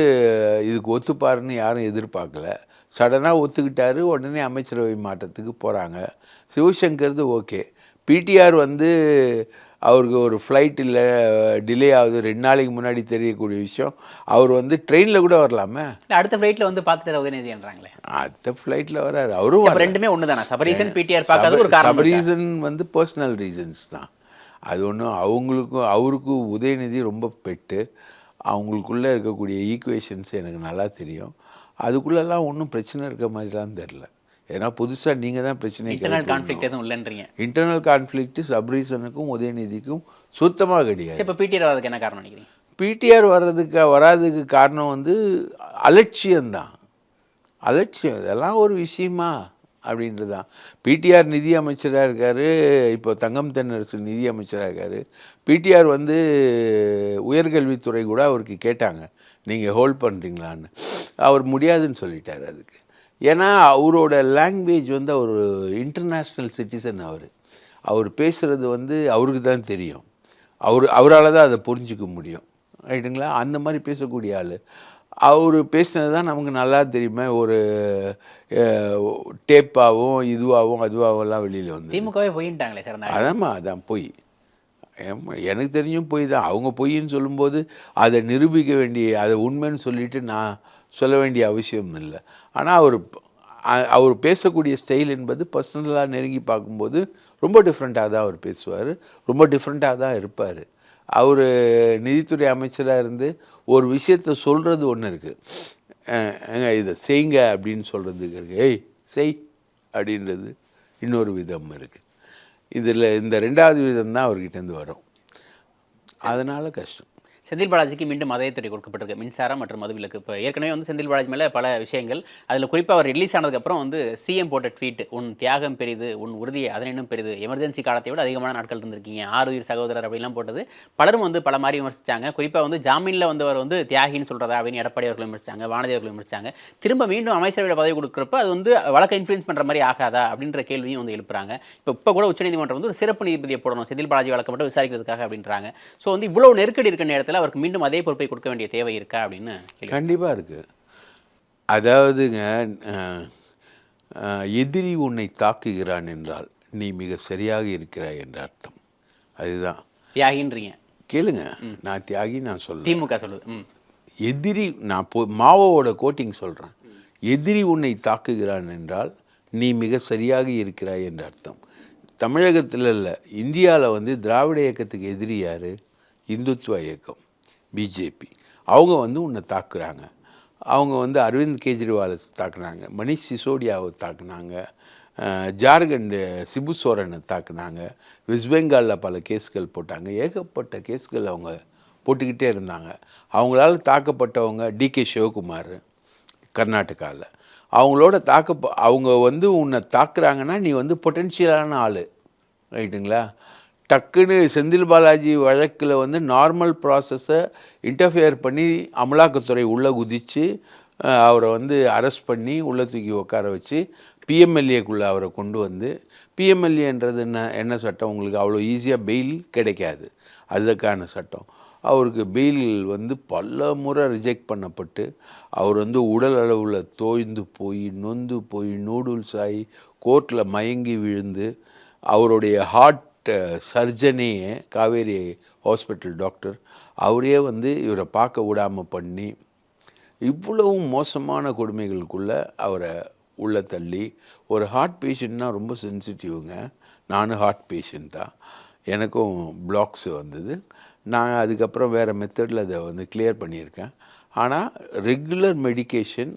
இதுக்கு ஒத்துப்பாருன்னு யாரும் எதிர்பார்க்கல. சடனாக ஒத்துக்கிட்டாரு. உடனே அமைச்சரவை மாற்றத்துக்கு போகிறாங்க. சிவசங்கர்து ஓகே. பிடிஆர் வந்து அவருக்கு ஒரு ஃப்ளைட் இல்லை, டிலே ஆகுது, 2 நாளைக்கு முன்னாடி தெரியக்கூடிய விஷயம். அவர் வந்து ட்ரெயினில் கூட வரலாமே. அடுத்த ஃப்ளைட்டில் வந்து பார்த்துட்டு உதயநிதின்றாங்களே. அடுத்த ஃப்ளைட்டில் வராரு. அவரும் ரெண்டுமே ஒன்று தானே. சபரீசன் பிடிஆர் பார்க்காத ஒரு காரணம். சபரீசன் வந்து பர்சனல் ரீசன்ஸ் தான். அது ஒன்றும் அவங்களுக்கும் அவருக்கும் உதயநிதி ரொம்ப பெட்டு. அவங்களுக்குள்ளே இருக்கக்கூடிய ஈக்குவேஷன்ஸ் எனக்கு நல்லா தெரியும். அதுக்குள்ளெல்லாம் ஒன்றும் பிரச்சனை இருக்க மாதிரிலாம் தெரில. ஏன்னா புதுசாக நீங்கள் தான் பிரச்சனை. இன்டர்னல் கான்ஃப்ளிக்ட் எதுவும் இல்லைன்றீங்க? இன்டர்னல் கான்ஃப்ளிக்ட் சப்ரீசனுக்கும் உதயநிதிக்கும் சுத்தமாக கிடையாது. இப்போ பிடிஆர் வர்றதுக்கு என்ன காரணம் நினைக்கிறீங்க? பிடிஆர் வராதுக்கு காரணம் வந்து அலட்சியம்தான். அலட்சியம். இதெல்லாம் ஒரு விஷயமா அப்படின்றது தான். பிடிஆர் நிதி அமைச்சராக இருக்கார். இப்போ தங்கம் தென்னரசு நிதி அமைச்சராக இருக்கார். பிடிஆர் வந்து உயர்கல்வித்துறை கூட அவருக்கு கேட்டாங்க, நீங்கள் ஹோல்ட் பண்ணுறீங்களான்னு. அவர் முடியாதுன்னு சொல்லிட்டார் அதுக்கு. ஏன்னா அவரோட லாங்குவேஜ் வந்து அவர் இன்டர்நேஷ்னல் சிட்டிசன். அவர் பேசுகிறது வந்து அவருக்கு தான் தெரியும். அவரால் தான் அதை புரிஞ்சிக்க முடியும். ரைட்டுங்களா? அந்த மாதிரி பேசக்கூடிய ஆள். அவர் பேசினது தான் நமக்கு நல்லா தெரியுமே. ஒரு டேப்பாகவும் இதுவாகவும் அதுவாகலாம் வெளியில் வந்து திமுகவே போயிட்டாங்களே சார். அதான் போய் எனக்கு தெரிஞ்சும் போய் தான். அவங்க பொய்ன்னு சொல்லும்போது அதை நிரூபிக்க வேண்டிய, அதை உண்மைன்னு சொல்லிட்டு நான் சொல்ல வேண்டிய அவசியம் இல்லை. ஆனால் அவர் பேசக்கூடிய ஸ்டைல் என்பது பர்சனலாக நெருங்கி பார்க்கும்போது ரொம்ப டிஃப்ரெண்ட்டாக தான் அவர் பேசுவார். ரொம்ப டிஃப்ரெண்ட்டாக தான் இருப்பார். அவர் நிதித்துறை அமைச்சராக இருந்து ஒரு விஷயத்தை சொல்கிறது ஒன்று இருக்குது. இதை செய்யுங்க அப்படின்னு சொல்கிறதுக்கு இருக்குது. ஏய் செய் அப்படின்றது இன்னொரு விதம் இருக்குது. இந்த 2வது விதம் தான் அவர்கிட்டேருந்து வரும். அதனால் கஷ்டம். செந்தில் பாலாஜிக்கு மீண்டும் அதயத்துறை கொடுக்கப்பட்டிருக்கு. மின்சாரம் மற்றும் மதுவிலக்கு. இப்போ ஏற்கனவே வந்து செந்தில் பாலாஜி மேலே பல விஷயங்கள். அதில் குறிப்பாக அவர் ரிலீஸ் ஆனதுக்கப்புறம் வந்து சிஎம் போட்ட ட்வீட், உன் தியாகம் பெரிது, உன் உறுதியை அதனினும் பெரிது, எமர்ஜென்சி காலத்தை விட அதிகமான நாட்கள் இருந்திருக்கீங்க, 6 உயிர் சகோதரர் அப்படிலாம் போட்டது பலரும் வந்து பல மாதிரி விமர்சித்தாங்க. குறிப்பாக வந்து ஜாமீனில் வந்தவர் வந்து தியாகின்னு சொல்கிறதா அப்படின்னு எடப்பாடி அவர்களும் விமர்சித்தாங்க, வானதி அவர்களும் விமர்சித்தாங்க. திரும்ப மீண்டும் அமைச்சரவையில் பதவி கொடுக்குறப்ப அது வந்து வழக்கை இன்ஃப்ளூயன்ஸ் பண்ணுற மாதிரி ஆகாதா அப்படின்ற கேள்வியும் வந்து எழுப்புறாங்க. இப்போ கூட உச்சநீதிமன்றம் வந்து ஒரு சிறப்பு நீதிபதியை போடணும் செந்தில் பாலாஜி வழக்கை மட்டும் விசாரிக்கிறதுக்காக அப்படின்றாங்க. ஸோ வந்து இவ்வளோ நெருக்கடி இருக்க நேரத்தில் அவருக்கு மீண்டும் அதே பொறுப்பை கொடுக்க வேண்டிய தேவை இருக்கா அப்படின்னு? கண்டிப்பாக இருக்குது. அதாவதுங்க, எதிரி உன்னை தாக்குகிறான் என்றால் நீ மிக சரியாக இருக்கிறாய் என்ற அர்த்தம். அதுதான் தியாகின்றீங்க. கேளுங்க, நான் தியாகி நான் சொல்ல, திமுக சொல்லுது. எதிரி நான் மாவோட கோட்டிங் சொல்கிறேன். எதிரி உன்னை தாக்குகிறான் என்றால் நீ மிக சரியாக இருக்கிறாய் என்ற அர்த்தம். தமிழகத்தில் இல்லை, இந்தியாவில் வந்து திராவிட இயக்கத்துக்கு எதிரி யார்? இந்துத்துவ இயக்கம், பிஜேபி. அவங்க வந்து உன்னை தாக்குறாங்க. அவங்க வந்து அரவிந்த் கெஜ்ரிவாலை தாக்குனாங்க, மணிஷ் சிசோடியாவை தாக்குனாங்க, ஜார்க்கண்டு சிபு சோரனை தாக்குனாங்க, வெஸ்ட் பெங்காலில் பல கேஸ்கள் போட்டாங்க. ஏகப்பட்ட கேஸ்கள் அவங்க போட்டுக்கிட்டே இருந்தாங்க. அவங்களால தாக்கப்பட்டவங்க டிகே சிவகுமார் கர்நாடகாவில். அவங்களோட அவங்க வந்து உன்னை தாக்குறாங்கன்னா நீ வந்து பொட்டென்ஷியலான ஆள். ரைட்டுங்களா? டக்குன்னு செந்தில் பாலாஜி வழக்கில் வந்து நார்மல் ப்ராசஸை இன்டர்ஃபியர் பண்ணி அமலாக்கத்துறை உள்ளே குதித்து அவரை வந்து அரெஸ்ட் பண்ணி உள்ளே தூக்கி உட்கார வச்சு பிஎம்எல்ஏக்குள்ளே அவரை கொண்டு வந்து, பிஎம்எல்ஏன்றது என்ன சட்டம்? உங்களுக்கு அவ்வளோ ஈஸியாக பெயில் கிடைக்காது. அதுக்கான சட்டம். அவருக்கு பெயில் வந்து பல முறை ரிஜெக்ட் பண்ணப்பட்டு அவர் வந்து உடல் அளவில் தோய்ந்து போய் நொந்து போய் நூடுல்ஸ் ஆகி கோர்ட்டில் மயங்கி விழுந்து அவருடைய ஹார்ட் சர்ஜனே காவேரி ஹாஸ்பிட்டல் டாக்டர் அவரே வந்து இவரை பார்க்க விடாமல் பண்ணி இவ்வளவும் மோசமான கொடுமைகளுக்குள்ளே அவரை உள்ளே தள்ளி, ஒரு ஹார்ட் பேஷண்ட்னா ரொம்ப சென்சிட்டிவ்ங்க. நானும் ஹார்ட் பேஷண்ட் தான். எனக்கும் பிளாக்ஸ் வந்தது. நான் அதுக்கப்புறம் வேறு மெத்தடில் அதை வந்து கிளியர் பண்ணியிருக்கேன். ஆனால் ரெகுலர் மெடிகேஷன்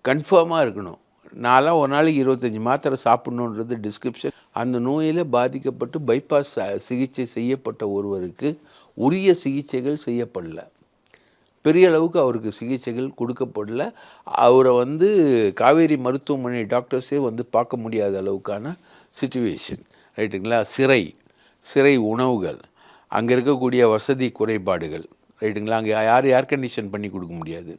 கன்ஃபார்மாக இருக்கணும். நான்லாம் ஒரு நாளைக்கு 25 மாத்திரை சாப்பிட்ணுன்றது டிஸ்கிரிப்ஷன். அந்த நோயில் பாதிக்கப்பட்டு பைபாஸ் சிகிச்சை செய்யப்பட்ட ஒருவருக்கு உரிய சிகிச்சைகள் செய்யப்படல. பெரிய அளவுக்கு அவருக்கு சிகிச்சைகள் கொடுக்கப்படல. அவரை வந்து காவேரி மருத்துவமனை டாக்டர்ஸே வந்து பார்க்க முடியாத அளவுக்கான சிச்சுவேஷன். ரைட்டுங்களா? சிறை உணவுகள், அங்கே இருக்கக்கூடிய வசதி குறைபாடுகள். ரைட்டுங்களா? அங்கே யாரும் ஏர் கண்டிஷன் பண்ணி கொடுக்க முடியாது.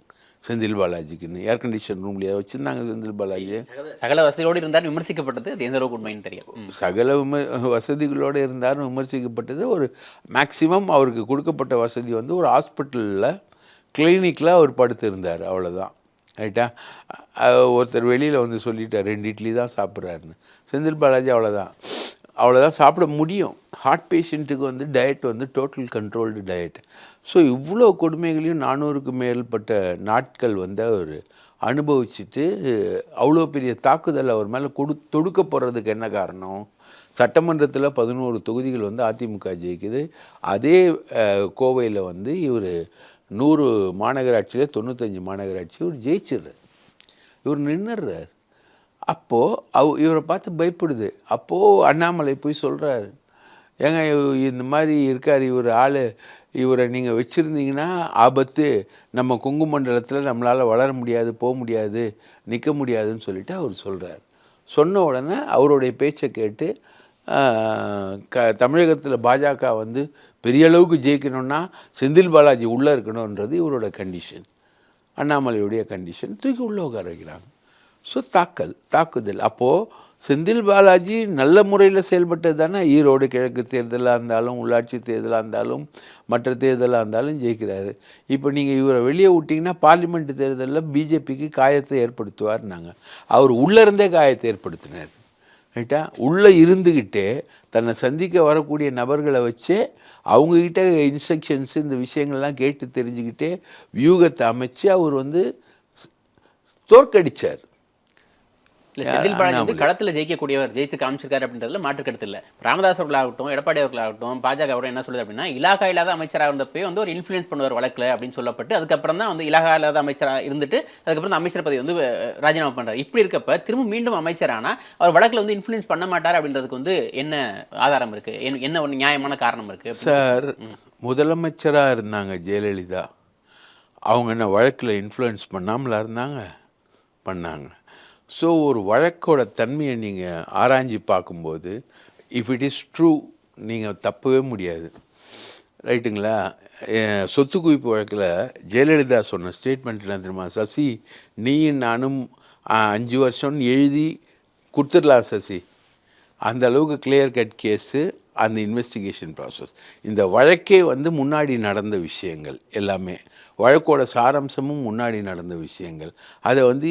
செந்தில் பாலாஜிக்குன்னு ஏர் கண்டிஷன் ரூம்லேயே வச்சுருந்தாங்க. செந்தில் பாலாஜி சகல வசதியோடு இருந்தார் விமர்சிக்கப்பட்டது. அது எந்த அளவுக்கு உண்மைன்னு தெரியும். சகல வசதிகளோடு இருந்தாலும் விமர்சிக்கப்பட்டது. ஒரு மேக்சிமம் அவருக்கு கொடுக்கப்பட்ட வசதி வந்து ஒரு ஹாஸ்பிட்டலில் கிளினிக்கில் அவர் படுத்து இருந்தார், அவ்வளோதான். ரைட்டா? ஒருத்தர் வெளியில் வந்து சொல்லிட்டார் 2 இட்லி தான் சாப்பிட்றாருன்னு. செந்தில் பாலாஜி அவ்வளோதான் சாப்பிட முடியும். ஹார்ட் பேஷண்ட்டுக்கு வந்து டயட் வந்து டோட்டல் கண்ட்ரோல்டு டயட். ஸோ இவ்வளோ கொடுமைகளையும் 400க்கு மேற்பட்ட நாட்கள் வந்து அவர் அனுபவிச்சுட்டு அவ்வளோ பெரிய தாக்குதல் அவர் மேலே தொடுக்க போகிறதுக்கு என்ன காரணம்? சட்டமன்றத்தில் 11 தொகுதிகள் வந்து அதிமுக ஜெயிக்குது. அதே கோவையில் வந்து இவர் 100 மாநகராட்சியில் 95 மாநகராட்சி இவர் ஜெயிச்சிடுறார். இவர் நின்றுறார். அப்போது இவரை பார்த்து பயப்படுது. அப்போது அண்ணாமலை போய் சொல்கிறார், ஏங்க இந்த மாதிரி இருக்கார் இவரை நீங்கள் வச்சுருந்தீங்கன்னா ஆபத்து, நம்ம கொங்கு மண்டலத்தில் நம்மளால் வளர முடியாது, போக முடியாது, நிற்க முடியாதுன்னு சொல்லிட்டு அவர் சொல்கிறார். சொன்ன உடனே அவருடைய பேச்சை கேட்டு தமிழகத்தில் பாஜக வந்து பெரிய அளவுக்கு ஜெயிக்கணும்னா செந்தில் பாலாஜி உள்ளே இருக்கணுன்றது இவரோட கண்டிஷன், அண்ணாமலையுடைய கண்டிஷன். தூக்கி உள்ளே உட்கார வைக்கிறாங்க. ஸோ தாக்குதல். அப்போது செந்தில் பாலாஜி நல்ல முறையில் செயல்பட்டது தானே. ஈரோடு கிழக்கு தேர்தலாக இருந்தாலும், உள்ளாட்சி தேர்தலாக இருந்தாலும், மற்ற தேர்தலாக இருந்தாலும் ஜெயிக்கிறாரு. இப்போ நீங்கள் இவரை வெளியே விட்டிங்கன்னா பார்லிமெண்ட் தேர்தலில் பிஜேபிக்கு காயத்தை ஏற்படுத்துவார்னாங்க. அவர் உள்ளே காயத்தை ஏற்படுத்தினார். ரைட்டா? உள்ளே இருந்துக்கிட்டே தன்னை சந்திக்க வரக்கூடிய நபர்களை வச்சு அவங்கக்கிட்ட இன்ஸ்ட்ரக்ஷன்ஸு இந்த விஷயங்கள்லாம் கேட்டு தெரிஞ்சுக்கிட்டே வியூகத்தை அமைச்சு அவர் வந்து தோற்கடித்தார். இல்லை, செந்தில் பாலாஜி வந்து களத்தில் ஜெயிக்கக்கூடியவர், ஜெயித்து காமிச்சிருக்காரு அப்படின்றதுல மாற்று கருத்து இல்லை. ராமதாஸ் அவர்களாகட்டும், எடப்பாடி அவர்களாகட்டும், பாஜக என்ன சொல்லுது அப்படின்னா, இலாகா இல்லாத அமைச்சராக இருந்தப்போ வந்து ஒரு இன்ஃப்ளூயன்ஸ் பண்ணுவார் வழக்கில் அப்படின்னு சொல்லப்பட்டு, அதுக்கப்புறம் தான் வந்து இலாகா இல்லாத அமைச்சராக இருந்துட்டு அதுக்கப்புறம் அமைச்சர் பதவி வந்து ராஜினாமா பண்ணுறாரு. இப்படி இருக்கப்ப திரும்ப மீண்டும் அமைச்சரானா அவர் வழக்கில் வந்து இன்ஃப்ளூயன்ஸ் பண்ண மாட்டார் அப்படின்றதுக்கு வந்து என்ன ஆதாரம் இருக்குது, என்ன ஒரு நியாயமான காரணம் இருக்குது? சார், முதலமைச்சராக இருந்தாங்க ஜெயலலிதா. அவங்க என்ன வழக்கில் இன்ஃப்ளூயன்ஸ் பண்ணாமலா இருந்தாங்க? பண்ணாங்க. ஸோ ஒரு வழக்கோட தன்மையை நீங்கள் ஆராய்ஞ்சி பார்க்கும்போது இஃப் இட் இஸ் ட்ரூ நீங்கள் தப்பவே முடியாது. ரைட்டுங்களா? சொத்து குவிப்பு வழக்கில் ஜெயலலிதா சொன்ன ஸ்டேட்மெண்ட்ல தெரியுமா? சசி, நீயும் நானும் 5 வருஷம்னு எழுதி கொடுத்துடலாம் சசி. அந்த அளவுக்கு கிளியர் கட் கேஸு அந்த இன்வெஸ்டிகேஷன் ப்ராசஸ். இந்த வழக்கே வந்து முன்னாடி நடந்த விஷயங்கள் எல்லாமே, வழக்கோட சாராம்சமும் முன்னாடி நடந்த விஷயங்கள். அதை வந்து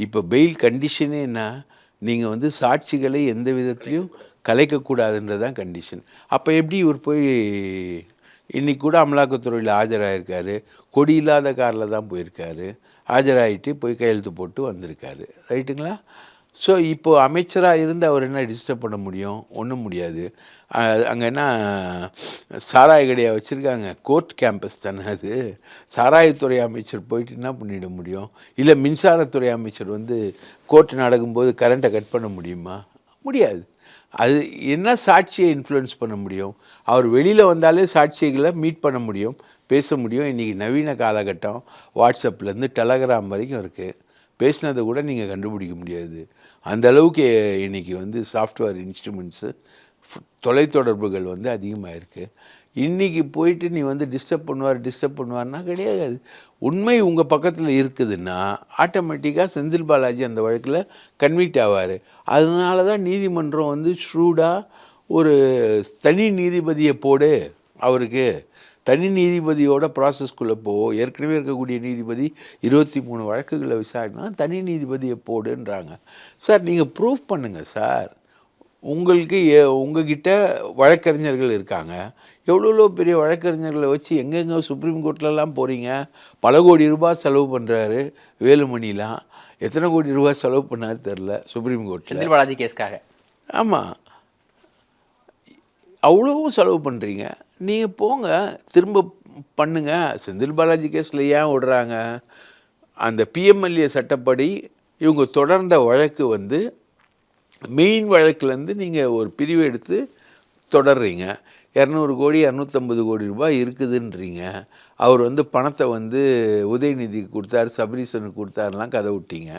இப்போ பெயில் கண்டிஷனே என்ன, நீங்கள் வந்து சாட்சிகளை எந்த விதத்துலையும் கலைக்கக்கூடாதுன்றதான் கண்டிஷன். அப்போ எப்படி இவர் போய் இன்றைக்கி கூட அமலாக்கத்துறையில் ஆஜராகிருக்காரு, கொடி இல்லாத காரில் தான் போயிருக்காரு, ஆஜராகிட்டு போய் கையெழுத்து போட்டு வந்திருக்காரு. ரைட்டுங்களா? ஸோ இப்போது அமைச்சராக இருந்து அவர் என்ன டிஸ்டர்ப் பண்ண முடியும்? ஒன்றும் முடியாது. அங்கே என்ன சாராய கடையாக வச்சுருக்காங்க? கோர்ட் கேம்பஸ் தானே அது. சாராயத்துறை அமைச்சர் போயிட்டு என்ன பண்ணிட முடியும்? இல்லை மின்சாரத்துறை அமைச்சர் வந்து கோர்ட் நடக்கும்போது கரண்ட்டை கட் பண்ண முடியுமா? முடியாது. அது என்ன சாட்சியை இன்ஃப்ளூயன்ஸ் பண்ண முடியும்? அவர் வெளியில் வந்தாலே சாட்சிகளை மீட் பண்ண முடியும், பேச முடியும். இன்றைக்கி நவீன காலகட்டம், வாட்ஸ்அப்லேருந்து டெலகிராம் வரைக்கும் இருக்குது. பேசினதை கூட நீங்கள் கண்டுபிடிக்க முடியாது. அந்த அளவுக்கு இன்றைக்கி வந்து சாஃப்ட்வேர் இன்ஸ்ட்ருமெண்ட்ஸு, தொலைத்தொடர்புகள் வந்து அதிகமாக இருக்குது. இன்றைக்கி போயிட்டு நீ வந்து டிஸ்டர்ப் பண்ணுவார்னா கிடையாது. உண்மை உங்கள் பக்கத்தில் இருக்குதுன்னா ஆட்டோமேட்டிக்காக செந்தில் பாலாஜி அந்த வழக்கில் கன்விக்ட் ஆவார். அதனால தான் நீதிமன்றம் வந்து ஷ்ரூடாக ஒரு தனி நீதிபதியை போடு, அவருக்கு தனி நீதிபதியோட ப்ராசஸ்க்குள்ளே ஏற்கனவே இருக்கக்கூடிய நீதிபதி 23 வழக்குகளை விசாரினா தனி நீதிபதியை போடுன்றாங்க. சார், நீங்கள் ப்ரூவ் பண்ணுங்கள் சார். உங்களுக்கு உங்ககிட்ட வழக்கறிஞர்கள் இருக்காங்க. எவ்வளோ பெரிய வழக்கறிஞர்களை வச்சு எங்கெங்கே சுப்ரீம் கோர்ட்லலாம் போகிறீங்க. பல கோடி ரூபாய் செலவு பண்ணுறாரு வேலுமணிலாம். எத்தனை கோடி ரூபாய் செலவு பண்ணாரு தெரில சுப்ரீம் கோர்ட்டில். செந்தில் பாலாஜி கேஸ்க்காக. ஆமாம், அவ்வளவும் செலவு பண்ணுறீங்க. நீங்கள் போங்க, திரும்ப பண்ணுங்க. செந்தில் பாலாஜி கேஸில் ஏன் விடுறாங்க? அந்த பிஎம்எல்ஏ சட்டப்படி இவங்க தொடர்ந்த வழக்கு வந்து மெயின் வழக்குலேருந்து நீங்கள் ஒரு பிரிவு எடுத்து தொடர்றீங்க. 200 கோடி 250 கோடி ரூபாய் இருக்குதுன்றீங்க. அவர் வந்து பணத்தை வந்து உதயநிதிக்கு கொடுத்தாரு, சபரீசனுக்கு கொடுத்தாருலாம் கதை விட்டீங்க.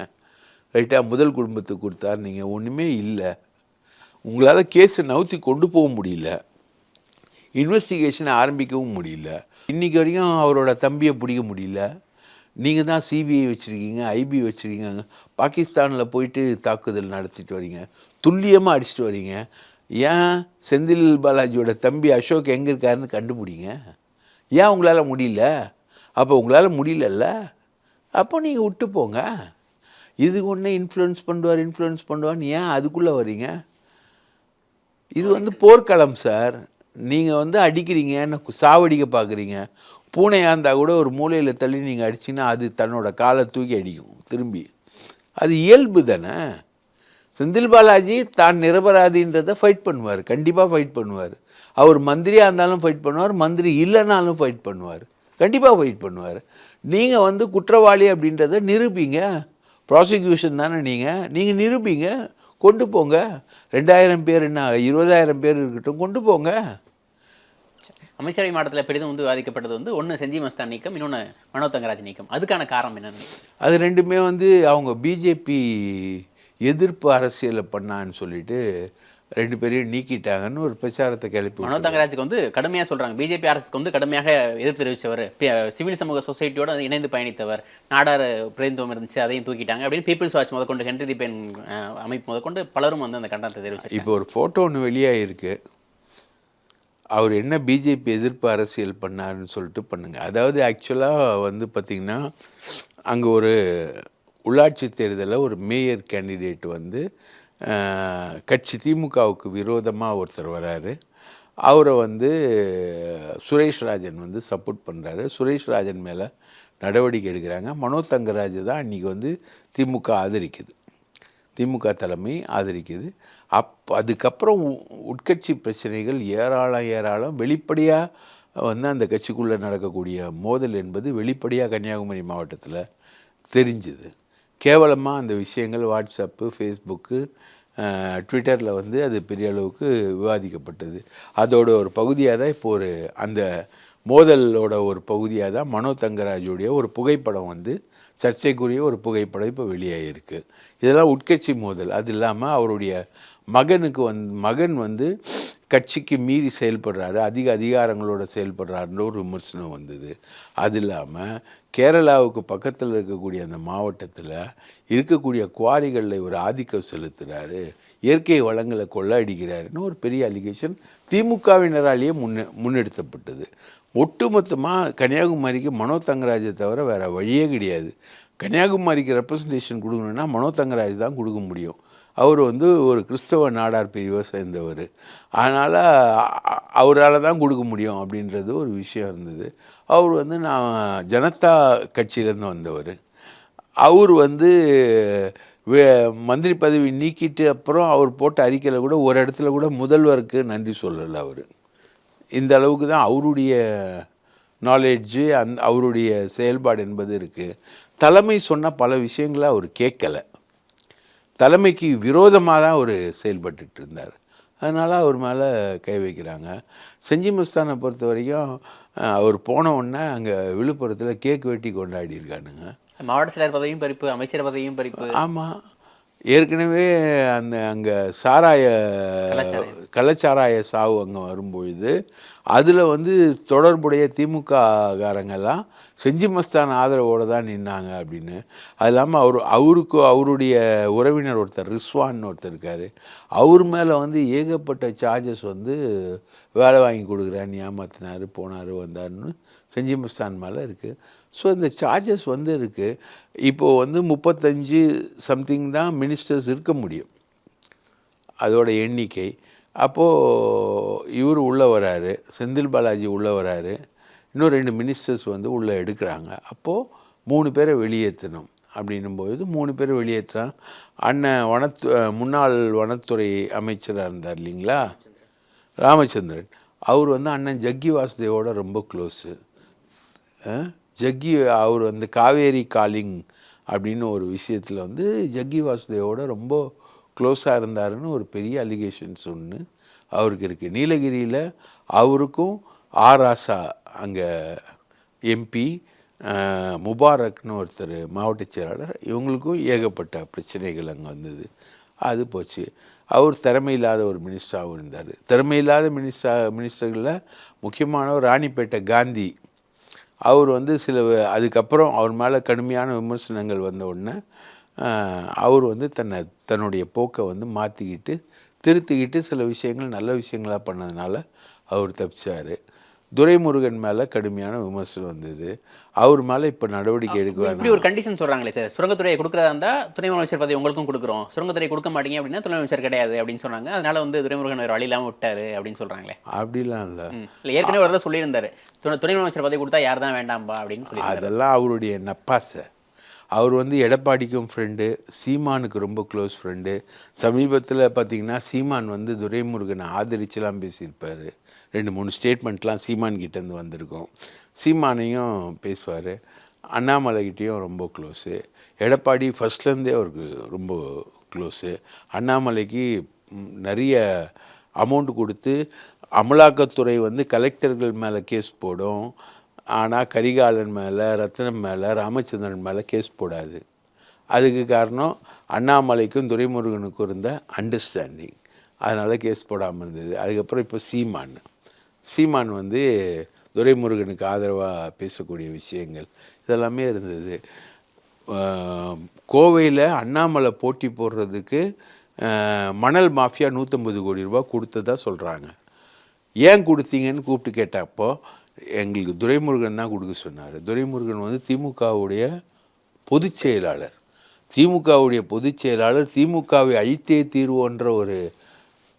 ரைட்டா? முதல் குடும்பத்துக்கு கொடுத்தாரு. நீங்கள் ஒன்றுமே இல்லை. உங்களால் கேஸை நவுத்தி கொண்டு போக முடியல, இன்வெஸ்டிகேஷனை ஆரம்பிக்கவும் முடியல. இன்றைக்கி வரைக்கும் அவரோட தம்பியை பிடிக்க முடியல. நீங்கள் தான் சிபிஐ வச்சுருக்கீங்க, ஐபி வச்சுருக்கீங்க. பாகிஸ்தானில் போயிட்டு தாக்குதல் நடத்திட்டு வரீங்க, துல்லியமாக அடிச்சுட்டு வரீங்க. ஏன் செந்தில் பாலாஜியோட தம்பி அசோக் எங்கே இருக்காருன்னு கண்டுபிடிங்க. ஏன் உங்களால் முடியல? அப்போ உங்களால் முடியலல்ல, அப்போ நீங்கள் விட்டு போங்க. இது ஒன்றே இன்ஃப்ளூயன்ஸ் பண்ணுவார்னு ஏன் அதுக்குள்ளே வரீங்க? இது வந்து போர்க்களம் சார். நீங்கள் வந்து அடிக்கிறீங்க, என்ன சாவடிக்க பார்க்குறீங்க. பூனையாக இருந்தால் கூட ஒரு மூலையில் தள்ளி நீங்கள் அடிச்சிங்கன்னா அது தன்னோட காலை தூக்கி அடிக்கும் திரும்பி. அது இயல்பு தானே. செந்தில் பாலாஜி தான் நிரபராதின்றதை ஃபைட் பண்ணுவார், கண்டிப்பாக ஃபைட் பண்ணுவார். அவர் மந்திரியாக இருந்தாலும் ஃபைட் பண்ணுவார், மந்திரி இல்லைனாலும் ஃபைட் பண்ணுவார், கண்டிப்பாக ஃபைட் பண்ணுவார். நீங்கள் வந்து குற்றவாளி அப்படின்றத நிரூபிங்க. ப்ராசிக்யூஷன் தானே நீங்கள் நிரூபிங்க, கொண்டு போங்க. 2000 பேர் என்ன 20,000 பேர் இருக்கட்டும், கொண்டு போங்க. அமைச்சரவை மாவட்டத்தில் பெரிதும் வந்து விவாதிக்கப்பட்டது வந்து ஒன்று செஞ்சி மஸ்தான் நீக்கம், இன்னொன்று மனோ தங்கராஜ் நீக்கம். அதுக்கான காரணம் என்னன்னு? அது ரெண்டுமே வந்து அவங்க பிஜேபி எதிர்ப்பு அரசியலை பண்ணான்னு சொல்லிட்டு 2 பேரையும் நீக்கிட்டாங்கன்னு ஒரு பிரச்சாரத்தை கிளப்பி. மனோ தங்கராஜுக்கு வந்து கடுமையாக சொல்கிறாங்க, பிஜேபி அரசுக்கு வந்து கடுமையாக எதிர்ப்பு தெரிவித்தவர், சிவில் சமூக சொசைட்டியோட இணைந்து பயணித்தவர், நாடார் பிரதிநிதித்துவம் இருந்துச்சு, அதையும் தூக்கிட்டாங்க அப்படின்னு பீப்புள்ஸ் வாட்ச் முதற்கொண்டு, ஹென்றி தி பென் அமைப்பு முதற்கொண்டு பலரும் வந்து அந்த கண்டனத்தை தெரிவித்தாங்க. இப்போ ஒரு ஃபோட்டோ ஒன்று வெளியாகிருக்கு. அவர் என்ன பிஜேபி எதிர்ப்பு அரசியல் பண்ணாருன்னு சொல்லிட்டு பண்ணுங்க. அதாவது ஆக்சுவலாக வந்து பார்த்திங்கன்னா, அங்கே ஒரு உள்ளாட்சி தேர்தலில் ஒரு மேயர் கேண்டிடேட் வந்து கட்சி திமுகவுக்கு விரோதமாக ஒருத்தர் வராரு. அவரை வந்து சுரேஷ் ராஜன் வந்து சப்போர்ட் பண்ணுறாரு. சுரேஷ் ராஜன் மேலே நடவடிக்கை எடுக்கிறாங்க. மனோ தங்கராஜ் தான் இன்றைக்கி வந்து திமுக ஆதரிக்குது, திமுக தலைமை ஆதரிக்குது. அதுக்கப்புறம் உட்கட்சி பிரச்சனைகள் ஏராளம் வெளிப்படையாக வந்து அந்த கட்சிக்குள்ளே நடக்கக்கூடிய மோதல் என்பது வெளிப்படையாக கன்னியாகுமரி மாவட்டத்தில் தெரிஞ்சுது. கேவலமாக அந்த விஷயங்கள் வாட்ஸ்அப்பு, ஃபேஸ்புக்கு, ட்விட்டரில் வந்து அது பெரிய அளவுக்கு விவாதிக்கப்பட்டது. அதோட ஒரு பகுதியாக தான் இப்போ அந்த மோதலோட ஒரு பகுதியாக தான் மனோ தங்கராஜுடைய ஒரு புகைப்படம் வந்து சர்ச்சைக்குரிய ஒரு புகைப்படம் இப்போ வெளியாகிருக்கு. இதெல்லாம் உட்கட்சி மோதல். அது இல்லாமல் அவருடைய மகன் வந்து கட்சிக்கு மீறி செயல்படுறாரு, அதிக அதிகாரங்களோட செயல்படுறாருன்ற ஒரு விமர்சனம் வந்தது. அது இல்லாமல் கேரளாவுக்கு பக்கத்தில் இருக்கக்கூடிய அந்த மாவட்டத்தில் இருக்கக்கூடிய குவாரிகளில் ஒரு ஆதிக்கம் செலுத்துகிறாரு, இயற்கை வளங்களை கொள்ளடிக்கிறாருன்னு ஒரு பெரிய அலிகேஷன் திமுகவினராலேயே முன்னெடுத்தப்பட்டது. ஒட்டுமொத்தமாக கன்னியாகுமரிக்கு மனோ தங்கராஜை தவிர வேறு வழியே கிடையாது. கன்னியாகுமரிக்கு ரெப்ரசன்டேஷன் கொடுக்கணுன்னா மனோ தங்கராஜ் தான் கொடுக்க முடியும். அவர் வந்து ஒரு கிறிஸ்தவ நாடார் பிரிவை சேர்ந்தவர், அதனால் அவரால் தான் கொடுக்க முடியும் அப்படின்றது ஒரு விஷயம் இருந்தது. அவர் வந்து நான் ஜனதா கட்சியிலேருந்து வந்தவர். அவர் வந்து மந்திரி பதவி நீக்கிட்டு அப்புறம் அவர் போட்ட அறிக்கையில் கூட ஒரு இடத்துல கூட முதல்வருக்கு நன்றி சொல்லலை. அவர் இந்த அளவுக்கு தான் அவருடைய நாலேஜு, அவருடைய செயல்பாடு என்பது இருக்குது. தலைமை சொன்ன பல விஷயங்களை அவர் கேட்கலை, தலைமைக்கு விரோதமாக தான் அவர் செயல்பட்டு இருந்தார். அதனால் அவர் மேலே கை வைக்கிறாங்க. செஞ்சி மஸ்தானை பொறுத்த வரைக்கும் அவர் போன உடனே அங்கே விழுப்புரத்தில் கேக் வெட்டி கொண்டாடி இருக்கானுங்க. மாவட்ட செயலர் பதவியும் பறிப்பு, அமைச்சர் பதவியும் பறிப்பு. ஆமாம், ஏற்கனவே அங்கே கள்ளச்சாராய சாவு அங்கே வரும்பொழுது அதில் வந்து தொடர்புடைய திமுககாரங்கெல்லாம் செஞ்சி மஸ்தான் ஆதரவோடு தான் நின்னாங்க அப்படின்னு. அது இல்லாமல் அவருடைய உறவினர் ஒருத்தர் ரிஸ்வான்னு ஒருத்தர் இருக்கார், அவர் மேலே வந்து ஏகப்பட்ட சார்ஜஸ் வந்து வேலை வாங்கி கொடுக்குறான்னு ஏமாத்தினார், போனார் வந்தார்னு செஞ்சி மஸ்தான் மேலே இருக்குது. ஸோ இந்த சார்ஜஸ் வந்து இருக்குது. இப்போது வந்து 35 சம்திங் தான் மினிஸ்டர்ஸ் இருக்க முடியும். அதோட எண்ணிக்கை. அப்போது இவர் உள்ளே வராரு, செந்தில் பாலாஜி உள்ளே வராரு, இன்னும் 2 மினிஸ்டர்ஸ் வந்து உள்ளே எடுக்கிறாங்க. அப்போது 3 பேரை வெளியேற்றணும் அப்படின்னும்போது 3 பேரை வெளியேற்றுறான். அண்ணன் முன்னாள் வனத்துறை அமைச்சராக இருந்தார் இல்லைங்களா, ராமச்சந்திரன். அவர் வந்து அண்ணன் ஜக்கி வாசுதேவோட ரொம்ப க்ளோஸு. ஜக்கி அவர் வந்து காவேரி காலிங் அப்படின்னு ஒரு விஷயத்தில் வந்து ஜக்கி வாசுதேவோட ரொம்ப க்ளோஸாக இருந்தாருன்னு ஒரு பெரிய அலிகேஷன்ஸ் ஒன்று அவருக்கு இருக்குது. நீலகிரியில் அவருக்கும் ராசா அங்கே எம்பி, முபாரக்னு ஒருத்தர் மாவட்ட செயலாளர், இவங்களுக்கும் ஏகப்பட்ட பிரச்சனைகள் அங்கே வந்தது. அது போச்சு. அவர் திறமையில்லாத ஒரு மினிஸ்டராகவும் இருந்தார். திறமையில்லாத மினிஸ்டர்களில் முக்கியமானவர் ராணிப்பேட்டை காந்தி. அவர் வந்து அதுக்கப்புறம் அவர் மேலே கடுமையான விமர்சனங்கள் வந்த உடனே அவர் வந்து தன்னுடைய போக்கை வந்து மாற்றிக்கிட்டு திருத்திக்கிட்டு சில விஷயங்கள் நல்ல விஷயங்களாக பண்ணதுனால அவர் தப்பிச்சார். துரைமுருகன் மேலே கடுமையான விமர்சனம் வந்தது. அவர் மேலே இப்போ நடவடிக்கை எடுக்க வேண்டாம். இப்படி ஒரு கண்டிஷன் சொல்கிறாங்களே சார், சுரங்கத்துறையை கொடுக்குறதா இருந்தால் துணை முதலமைச்சர் பதவி உங்களுக்கும் கொடுக்குறோம், சுரங்கத்துறை கொடுக்க மாட்டீங்க அப்படின்னா துணை முதலமைச்சர் கிடையாது அப்படின்னு சொன்னாங்க. அதனால வந்து துரைமுருகன் வேறு வழி இல்லாமல் விட்டாரு அப்படின்னு சொல்கிறாங்களே. அப்படிலாம் இல்லை. இல்லை, ஏற்கனவே ஒரு தடவை சொல்லியிருந்தாரு, துணை முதலமைச்சர் பதவி கொடுத்தா யார் தான் வேண்டாம்பா அப்படின்னு சொல்லி. அதெல்லாம் அவருடைய நப்பாசை. அவர் வந்து எடப்பாடிக்கும் ஃப்ரெண்டு, சீமானுக்கு ரொம்ப க்ளோஸ் ஃப்ரெண்டு. சமீபத்தில் பார்த்திங்கன்னா சீமான் வந்து துரைமுருகனை ஆதரிச்சுலாம் பேசியிருப்பார். 2-3 ஸ்டேட்மெண்ட்லாம் சீமான் கிட்டேருந்து வந்திருக்கும். சீமானையும் பேசுவார், அண்ணாமலைகிட்டேயும் ரொம்ப க்ளோஸு. எடப்பாடி ஃபஸ்ட்லேருந்தே அவருக்கு ரொம்ப க்ளோஸு. அண்ணாமலைக்கு நிறைய அமௌண்ட் கொடுத்து அமலாக்கத்துறை வந்து கலெக்டர்கள் மேலே கேஸ் போடும், ஆனால் கரிகாலன் மேலே, ரத்னம் மேலே, ராமச்சந்திரன் மேலே கேஸ் போடாது. அதுக்கு காரணம் அண்ணாமலைக்கும் துரைமுருகனுக்கும் இருந்த அண்டர்ஸ்டாண்டிங். அதனால் கேஸ் போடாமல் இருந்தது. அதுக்கப்புறம் இப்போ சீமான் வந்து துரைமுருகனுக்கு ஆதரவாக பேசக்கூடிய விஷயங்கள் இதெல்லாமே இருந்தது. கோவையில் அண்ணாமலை போட்டி போடுறதுக்கு மணல் மாஃபியா 150 கோடி ரூபா கொடுத்ததா சொல்கிறாங்க. ஏன் கொடுத்தீங்கன்னு கூப்பிட்டு கேட்டப்போ எங்களுக்கு துரைமுருகன் தான் கொடுக்க சொன்னார். துரைமுருகன் வந்து திமுகவுடைய பொதுச் செயலாளர். திமுகவை அழித்தே தீர்வோன்ற ஒரு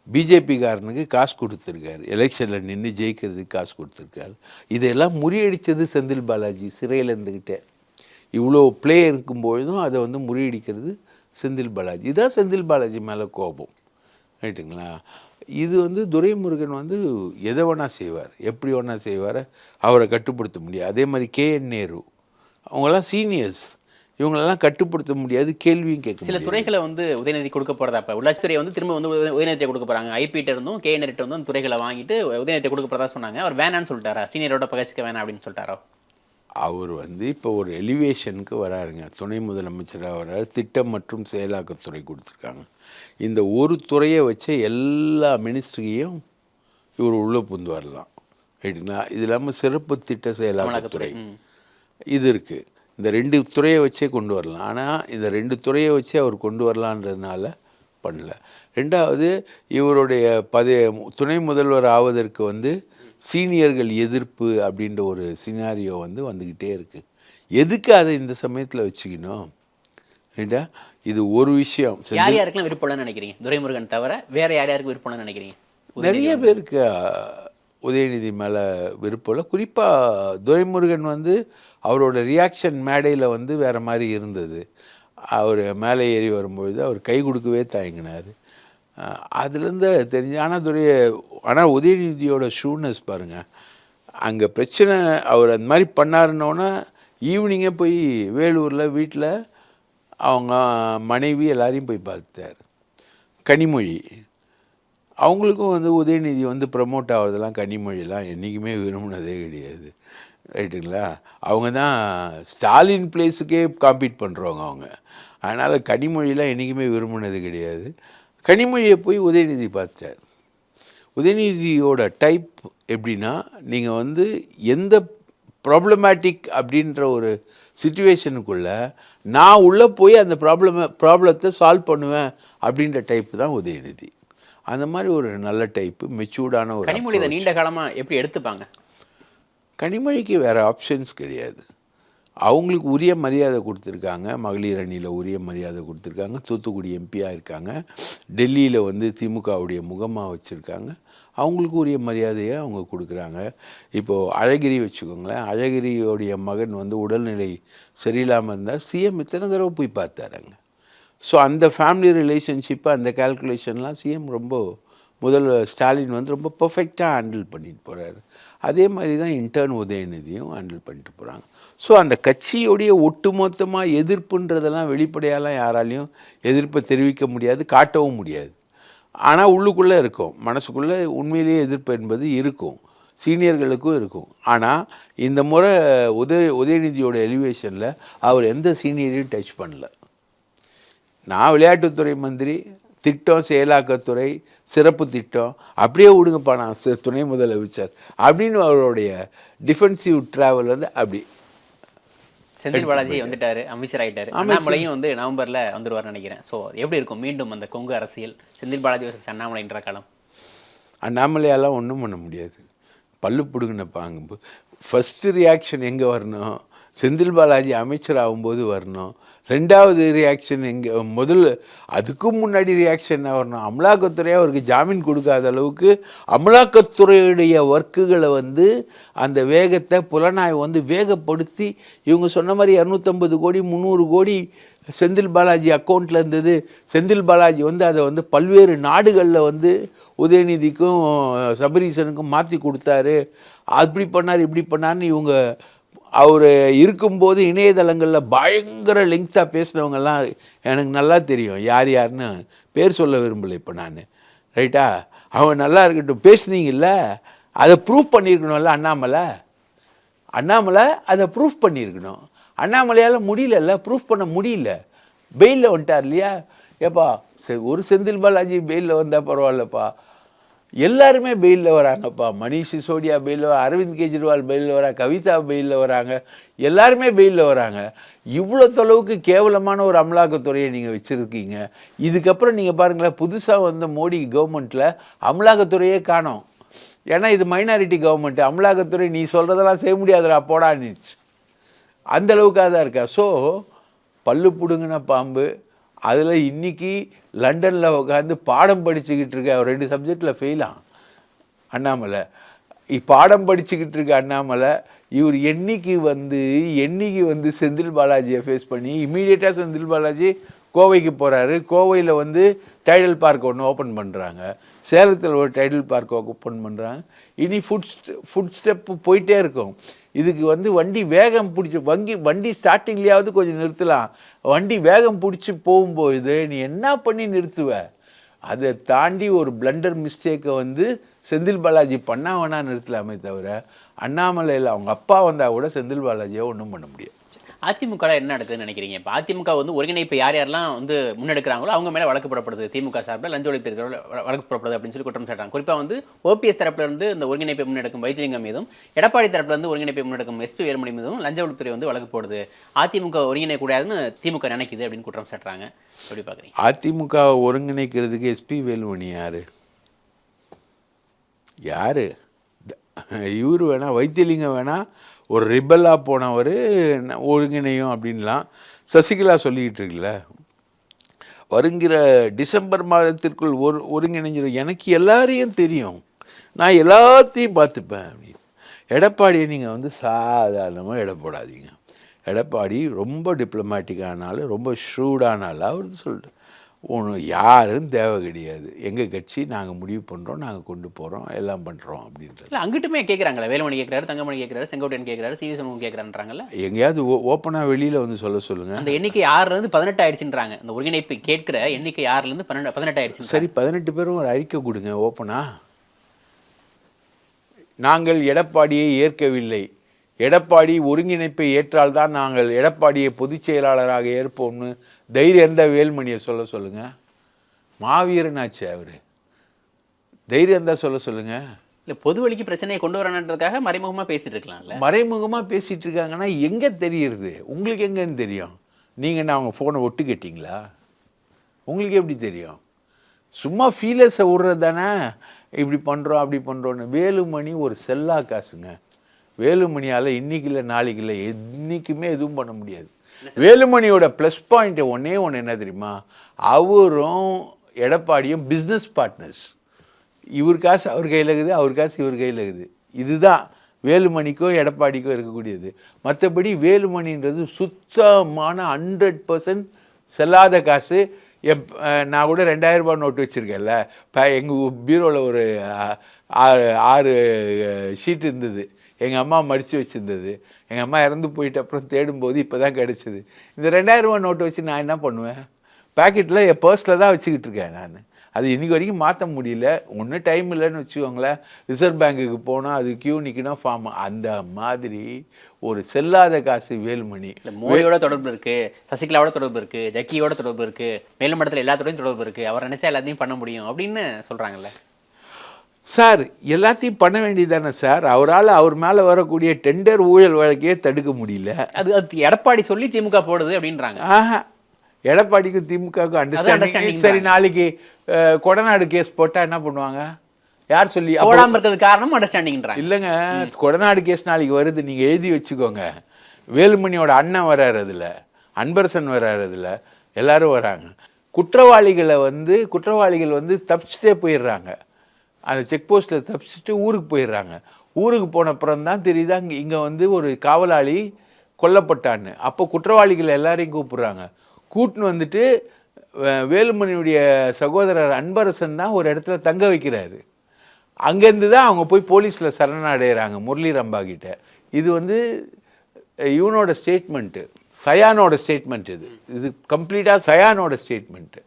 பிஜேபிக்காரனுக்கு காசு கொடுத்துருக்காரு. எலெக்ஷனில் நின்று ஜெயிக்கிறதுக்கு காசு கொடுத்துருக்காரு. இதெல்லாம் முறியடித்தது செந்தில் பாலாஜி சிறையில் இருந்துக்கிட்டே. இவ்வளோ பிளே இருக்கும்பொழுதும் அதை வந்து முறியடிக்கிறது செந்தில் பாலாஜி. இதுதான் செந்தில் பாலாஜி மேலே கோபம், ரைட்டுங்களா? இது வந்து துரைமுருகன் வந்து எதை வேணால் செய்வார், எப்படி வேணால் செய்வார், அவரை கட்டுப்படுத்த முடியாது. அதே மாதிரி KN நேரு, அவங்கெல்லாம் சீனியர்ஸ், இவங்களெல்லாம் கட்டுப்படுத்த முடியாது, கேள்வியும் கேட்க. சில துறைகளை வந்து உதயநிதி கொடுக்க போகிறதா, இப்போ உள்ளாட்சித்துறையை வந்து திரும்ப வந்து உதயநிதியை கொடுக்க போகிறாங்க. ஐபிட்ட இருந்தும் KN இருந்தும் அந்த துறைகளை வாங்கிட்டு உதயநிதியை கொடுக்க போகிறதா சொன்னாங்க. அவர் வேணான்னு சொல்லிட்டாரா, சீனியரோட பகச்சிக்க வேணாம் அப்படின்னு சொல்லிட்டாரோ? அவர் வந்து இப்போ ஒரு எலிவேஷனுக்கு வராருங்க, துணை முதலமைச்சராக வராரு. திட்டம் மற்றும் செயலாக்கத்துறை கொடுத்துருக்காங்க. இந்த ஒரு துறையை வச்ச எல்லா மினிஸ்ட்ரியும் இவர் உள்ளே புந்து வரலாம், ரைட்டுங்களா? இது இல்லாமல் சிறப்பு திட்ட செயலாக்கத்துறை இது இருக்குது. இந்த 2 துறையை வச்சே கொண்டு வரலாம். ஆனால் இந்த 2 துறையை வச்சே அவர் கொண்டு வரலான்றதுனால பண்ணல. ரெண்டாவது, இவருடைய துணை முதல்வர் ஆவதற்கு வந்து சீனியர்கள் எதிர்ப்பு அப்படின்ற ஒரு சினாரியோ வந்து வந்துக்கிட்டே இருக்குது. எதுக்கு அதை இந்த சமயத்தில் வச்சுக்கணும், ரைட்டா? இது ஒரு விஷயம். யார் யாருக்கெல்லாம் விருப்பம்னு நினைக்கிறீங்க? துரைமுருகன் தவிர வேற யார் யாருக்கு விருப்பம்னு நினைக்கிறீங்க? நிறைய பேருக்கு உதயநிதி மேலே விருப்பம் இல்லை. குறிப்பாக துரைமுருகன் வந்து அவரோட ரியாக்ஷன் மேடையில் வந்து வேறு மாதிரி இருந்தது. அவர் மேலே ஏறி வரும்பொழுது அவர் கை கொடுக்கவே தயங்கினார். அதுலேருந்து தெரிஞ்சு. ஆனால் உதயநிதியோட ஷூனஸ் பாருங்கள். அங்கே பிரச்சனை அவர் அந்த மாதிரி பண்ணாருன்னொன்னே ஈவினிங்கே போய் வேலூரில் வீட்டில் அவங்க மனைவி எல்லாரையும் போய் பார்த்தார். கனிமொழி அவங்களுக்கும் வந்து உதயநிதி வந்து ப்ரமோட் ஆகிறதெல்லாம் கனிமொழியெல்லாம் என்றைக்குமே விரும்பினதே கிடையாது, ரைட்டுங்களா? அவங்க தான் ஸ்டாலின் பிளேஸுக்கே காம்பீட் பண்ணுறவங்க அவங்க. அதனால் கனிமொழியெலாம் என்றைக்குமே விரும்பினது கிடையாது. கனிமொழியை போய் உதயநிதி பார்த்தார். உதயநிதியோட டைப் எப்படின்னா, நீங்கள் வந்து எந்த ப்ராப்ளமேட்டிக் அப்படின்ற ஒரு சிச்சுவேஷனுக்குள்ளே நான் உள்ளே போய் அந்த ப்ராப்ளத்தை சால்வ் பண்ணுவேன் அப்படின்ற டைப்பு தான் உதயநிதி. அந்த மாதிரி ஒரு நல்ல டைப்பு, மெச்சூர்டான ஒரு. கனிமொழி நீண்ட காலமாக எப்படி எடுத்துப்பாங்க? கனிமொழிக்கு வேறு ஆப்ஷன்ஸ் கிடையாது. அவங்களுக்கு உரிய மரியாதை கொடுத்துருக்காங்க. மகளிர் அணியில் உரிய மரியாதை கொடுத்துருக்காங்க. தூத்துக்குடி எம்பியாக இருக்காங்க. டெல்லியில் வந்து திமுகவுடைய முகமாக வச்சுருக்காங்க. அவங்களுக்கு உரிய மரியாதையை அவங்க கொடுக்குறாங்க. இப்போது அழகிரி வச்சுக்கோங்களேன். அழகிரியோடைய மகன் வந்து உடல்நிலை சரியில்லாமல் இருந்தால் சிஎம் இத்தனை தடவை போய் பார்த்தாருங்க. ஸோ அந்த ஃபேமிலி ரிலேஷன்ஷிப்பு, அந்த கால்குலேஷன்லாம் சிஎம் ரொம்ப முதல்வர் ஸ்டாலின் வந்து ரொம்ப பர்ஃபெக்டாக ஹேண்டில் பண்ணிட்டு போகிறாரு. அதே மாதிரி தான் இன்டர்ன் உதயநிதியும் ஹேண்டில் பண்ணிட்டு போகிறாங்க. ஸோ அந்த கட்சியுடைய ஒட்டுமொத்தமாக எதிர்ப்புன்றதெல்லாம் வெளிப்படையாலாம் யாராலையும் எதிர்ப்பை தெரிவிக்க முடியாது, காட்டவும் முடியாது. ஆனால் உள்ளுக்குள்ளே இருக்கும், மனசுக்குள்ளே உண்மையிலேயே எதிர்ப்பு என்பது இருக்கும், சீனியர்களுக்கும் இருக்கும். ஆனால் இந்த முறை உதயநிதியோட எலிவேஷனில் அவர் எந்த சீனியரையும் டச் பண்ணல. நான் விளையாட்டுத்துறை மந்திரி, திட்டம் செயலாக்கத்துறை, சிறப்பு திட்டம் அப்படியே விடுங்கப்பா, நான் துணை முதலமைச்சர் அப்படின்னு அவருடைய டிஃபென்சிவ் ட்ராவல் வந்து அப்படி. செந்தில் பாலாஜி வந்துட்டாரு, அமைச்சர் ஆகிட்டாரு. அண்ணாமலையும் வந்து நவம்பரில் வந்துடுவார்னு நினைக்கிறேன். ஸோ எப்படி இருக்கும் மீண்டும் அந்த கொங்கு அரசியல், செந்தில் பாலாஜி வர்சஸ் அண்ணாமலைன்ற காலம்? அண்ணாமலையாலாம் ஒன்றும் பண்ண முடியாது. பல்லு பிடுங்கினப்பாங்க. ஃபஸ்ட்டு ரியாக்ஷன் எங்கே வரணும்? செந்தில் பாலாஜி அமைச்சர் ஆகும்போது வரணும். ரெண்டாவது ரியாக்ஷன் எங்கே? அதுக்கும் முன்னாடி ரியாக்ஷன் வரணும். அமலாக்கத்துறையாக அவருக்கு ஜாமீன் கொடுக்காத அளவுக்கு அமலாக்கத்துறையுடைய ஒர்க்குகளை வந்து அந்த வேகத்தை புலனாய்வு வந்து வேகப்படுத்தி, இவங்க சொன்ன மாதிரி 250 கோடி 300 கோடி செந்தில் பாலாஜி அக்கௌண்ட்டில் இருந்தது. செந்தில் பாலாஜி வந்து அதை வந்து பல்வேறு நாடுகளில் வந்து உதயநிதிக்கும் சபரீசனுக்கும் மாற்றி கொடுத்தாரு. அப்படி பண்ணார் இப்படி பண்ணார்னு இவங்க அவர் இருக்கும்போது இணையதளங்களில் பயங்கர லெங்க்த்தாக பேசினவங்கெல்லாம் எனக்கு நல்லா தெரியும். யார் யாருன்னு பேர் சொல்ல விரும்பலை இப்போ நான், ரைட்டா? அவங்க நல்லா இருக்கட்டும். பேசுனீங்கல்ல, அதை ப்ரூஃப் பண்ணியிருக்கணும்ல அண்ணாமலை அதை ப்ரூஃப் பண்ணியிருக்கணும். அண்ணாமலையால் முடியலல்ல, ப்ரூஃப் பண்ண முடியல. பெயிலில் வந்துட்டார் இல்லையா? ஏப்பா ஒரு செந்தில் பாலாஜி பெயிலில் வந்தால் பரவாயில்லப்பா, எல்லாருமே பெயிலில் வராங்கப்பா. மணிஷ் சிசோடியா பெயிலில் வர, அரவிந்த் கெஜ்ரிவால் பெயிலில் வராங்க, கவிதா பெயிலில் வராங்க, எல்லாருமே பெயிலில் வராங்க. இவ்வளோ தொலைவுக்கு கேவலமான ஒரு அமலாக்கத்துறையை நீங்கள் வச்சுருக்கீங்க. இதுக்கப்புறம் நீங்கள் பாருங்களேன், புதுசாக வந்த மோடி கவர்மெண்ட்டில் அமலாக்கத்துறையே காணோம். ஏன்னா இது மைனாரிட்டி கவர்மெண்ட்டு. அமலாக்கத்துறை நீ சொல்கிறதெல்லாம் செய்ய முடியாதுடா போடான்னுச்சு. அந்தளவுக்காக தான் இருக்கா. ஸோ பல்லு பிடுங்கின பாம்பு. அதில் இன்றைக்கி லண்டனில் உட்காந்து பாடம் படிச்சுக்கிட்டு இருக்க, அவர் 2 சப்ஜெக்டில் ஃபெயிலான் அண்ணாமலை. பாடம் படிச்சுக்கிட்டு இருக்க அண்ணாமலை இவர் என்னைக்கு வந்து செந்தில் பாலாஜியை ஃபேஸ் பண்ணி இமீடியட்டாக செந்தில் பாலாஜி கோவைக்கு போகிறாரு. கோவையில் வந்து டைடல் பார்க் ஒன்று ஓப்பன் பண்ணுறாங்க, சேலத்தில் ஒரு டைடல் பார்க் ஓப்பன் பண்ணுறாங்க. இனி ஃபுட் ஸ்டெப்பு போயிட்டே இருக்கும். இதுக்கு வந்து வண்டி வேகம் பிடிச்சி வண்டி ஸ்டார்டிங்லேயாவது கொஞ்சம் நிறுத்தலாம். வண்டி வேகம் பிடிச்சி போகும்போது நீ என்ன பண்ணி நிறுத்துவ? அதை தாண்டி ஒரு பிளண்டர் மிஸ்டேக்கை வந்து செந்தில் பாலாஜி பண்ணா வேணா நிறுத்தலாமே தவிர, அண்ணாமலையில் அவங்க அப்பா வந்தால் கூட செந்தில் பாலாஜியை ஒன்றும் பண்ண முடியாது. அதிமுக என்ன நடக்குதுன்னு நினைக்கிறீங்க? இப்போ அதிமுக வந்து ஒருங்கிணைப்பு யார் யாரெல்லாம் வந்து முன்னெடுக்கிறாங்களோ அவங்க மேலே வழக்கு போடப்படுது. திமுக சார்பில் லஞ்ச ஒழிப்பு வழக்கு போடப்படுது அப்படின்னு சொல்லி குற்றம் சாட்டுறாங்க. குறிப்பாக வந்து ஓபிஎஸ் தரப்பிலிருந்து இந்த ஒருங்கிணைப்பை முன்னெடுக்கும் வைத்திலிங்கம் மீதும், எடப்பாடி தரப்பிலிருந்து ஒருங்கிணைப்பை முன்னெடுக்கும் எஸ்பி வேலுமணி மீதும் லஞ்ச ஒழிப்புத்துறை வந்து வழக்கு போடுது. அதிமுக ஒருங்கிணைக்கூடாதுன்னு திமுக நினைக்குது அப்படின்னு குற்றம் சாட்டுறாங்க. எப்படி பார்க்குறீங்க? அதிமுக ஒருங்கிணைக்கிறதுக்கு எஸ்பி வேலுமணி யாரு? இவர் வேணா, வைத்திலிங்கம் வேணா, ஒரு ரிபல்லாக போனவர் ஒருங்கிணையும் அப்படின்லாம் சசிகலா சொல்லிக்கிட்டு இருக்குல்ல. வருங்கிற டிசம்பர் மாதத்திற்குள் ஒருங்கிணைஞ்சிடும். எனக்கு எல்லாரையும் தெரியும், நான் எல்லாத்தையும் பார்த்துப்பேன் அப்படின்னு. எடப்பாடியை நீங்கள் வந்து சாதாரணமாக எடை போடாதீங்க. எடப்பாடி ரொம்ப டிப்ளமேட்டிக்கானாலும் ரொம்ப ஷூடானாலும் அவர் சொல்லிட்டு ஒன்று யாரும் தேவை கிடையாது. எங்கள் கட்சி நாங்கள் முடிவு பண்ணுறோம், நாங்கள் கொண்டு போகிறோம், எல்லாம் பண்ணுறோம் அப்படின்றது. இல்லை அங்கிட்டுமே கேட்குறாங்களே, வேலுமணி கேட்குறாரு, தங்கமணி கேட்குறாரு, செங்கோட்டையன் கேட்குறாரு, சிவி சண்முகம் கேட்குறான்றாங்கல்ல. எங்கேயாவது ஓப்பனாக வெளியில் வந்து சொல்லுங்கள். அந்த எண்ணிக்கை 6லேருந்து 18 ஆயிடுச்சுன்றாங்க. இந்த ஒருங்கிணைப்பு கேட்குற எண்ணிக்கை 6லேருந்து 18 ஆயிடுச்சு. சரி, 18 பேரும் ஒரு அறிக்கை கொடுங்க ஓப்பனாக. நாங்கள் எடப்பாடியை ஏற்கவில்லை, எடப்பாடி ஒருங்கிணைப்பை ஏற்றால்தான் நாங்கள் எடப்பாடியை பொதுச் செயலாளராக ஏற்போம்னு தைரியம் எந்த வேல்மணியை சொல்லுங்கள். மாவீரனாச்சு அவர், தைரியம் தான் சொல்லுங்க. இல்லை பொது வழிக்கு பிரச்சனையை கொண்டு வரணுன்றதுக்காக மறைமுகமாக பேசிட்டு இருக்கலாம்ல. மறைமுகமாக பேசிகிட்டு இருக்காங்கன்னா எங்கே தெரியுது உங்களுக்கு? எங்கன்னு தெரியும்? நீங்கள் நான் அவங்க ஃபோனை ஒட்டு கேட்டிங்களா? உங்களுக்கு எப்படி தெரியும்? சும்மா ஃபீலர்ஸை விட்றது தானே. இப்படி பண்ணுறோம் அப்படி பண்ணுறோன்னு. வேலுமணி ஒரு செல்லா காசுங்க. வேலுமணியால் இன்னைக்கு இல்லை நாளைக்கு இல்லை என்றைக்குமே எதுவும் பண்ண முடியாது. வேலுமணியோட ப்ளஸ் பாயிண்ட் ஒன்றே ஒன்று என்ன தெரியுமா, அவரும் எடப்பாடியும் பிஸ்னஸ் பார்ட்னர்ஸ். இவர் காசு அவர் கையில் இருக்குது, அவர் காசு இவர் கையில் இருக்குது. இதுதான் வேலுமணிக்கோ எடப்பாடிக்கோ இருக்கக்கூடியது. மற்றபடி வேலுமணின்றது சுத்தமான 100% செல்லாத காசு. நான் கூட 2000 ரூபாய் நோட்டு வச்சுருக்கேன்ல, இப்போ எங்கள் பீரோவில் ஒரு 6 ஷீட் இருந்தது, எங்கள் அம்மா மடித்து வச்சுருந்தது. எங்கள் அம்மா இறந்து போயிட்டு அப்புறம் தேடும்போது இப்போ தான் கிடச்சிது. இந்த 2000 ரூபாய் நோட்டு வச்சு நான் என்ன பண்ணுவேன், பேக்கெட்டில் என் பர்ஸில் தான் வச்சுக்கிட்டு இருக்கேன் நான். அது இன்றைக்கி வரைக்கும் மாற்ற முடியல. ஒன்றும் டைம் இல்லைன்னு வச்சுக்கோங்களேன். ரிசர்வ் பேங்குக்கு போனால் அது கியூ நிற்கணும் ஃபார்ம். அந்த மாதிரி ஒரு செல்லாத காசு வேலுமணி. மோடியோட தொடர்பு இருக்குது, சசிகலாவோட தொடர்பு இருக்குது, ஜக்கியோட தொடர்பு இருக்குது, மேல்மட்டத்தில் எல்லாத்தோடையும் தொடர்பு இருக்குது, அவர் நினச்சா எல்லாத்தையும் பண்ண முடியும் அப்படின்னு சொல்கிறாங்கல்ல சார். எல்லாத்தையும் பண்ண வேண்டியதானே சார். அவரால் அவர் மேலே வரக்கூடிய டெண்டர் ஊழல் வழக்கையே தடுக்க முடியல. அது எடப்பாடி சொல்லி திமுக போடுது அப்படின்றாங்க. எடப்பாடிக்கும் திமுகவுக்கும் அண்டர்ஸ்டாண்டிங். சரி, நாளைக்கு கொடநாடு கேஸ் போட்டால் என்ன பண்ணுவாங்க, யார் சொல்லி போடாமல் இருக்கிறது காரணம் அண்டர்ஸ்டாண்டிங்ன்றாங்க. இல்லைங்க, கொடநாடு கேஸ் நாளைக்கு வருது, நீங்கள் எழுதி வச்சுக்கோங்க. வேலுமணியோட அண்ணன் வர்றாரு, அதில் அன்பரசன் வர்றாரு, அதில் எல்லாரும் வராங்க. குற்றவாளிகள் வந்து தப்பிச்சுட்டே போயிடுறாங்க. அந்த செக் போஸ்ட்டில் தப்பிச்சுட்டு ஊருக்கு போயிடுறாங்க. ஊருக்கு போன அப்புறம் தான் தெரியுதா இங்கே வந்து ஒரு காவலாளி கொல்லப்பட்டான்னு. அப்போ குற்றவாளிகள் எல்லாரையும் கூப்பிட்றாங்க. கூட்டுன்னு வந்துட்டு வேலுமணியுடைய சகோதரர் அன்பரசன் தான் ஒரு இடத்துல தங்க வைக்கிறாரு. அங்கேருந்து தான் அவங்க போய் போலீஸில் சரணடைகிறாங்க முரளி ரம்பா கிட்ட. இது வந்து இவனோட ஸ்டேட்மெண்ட்டு, சயானோட ஸ்டேட்மெண்ட். இது கம்ப்ளீட்டாக சயானோட ஸ்டேட்மெண்ட்டு.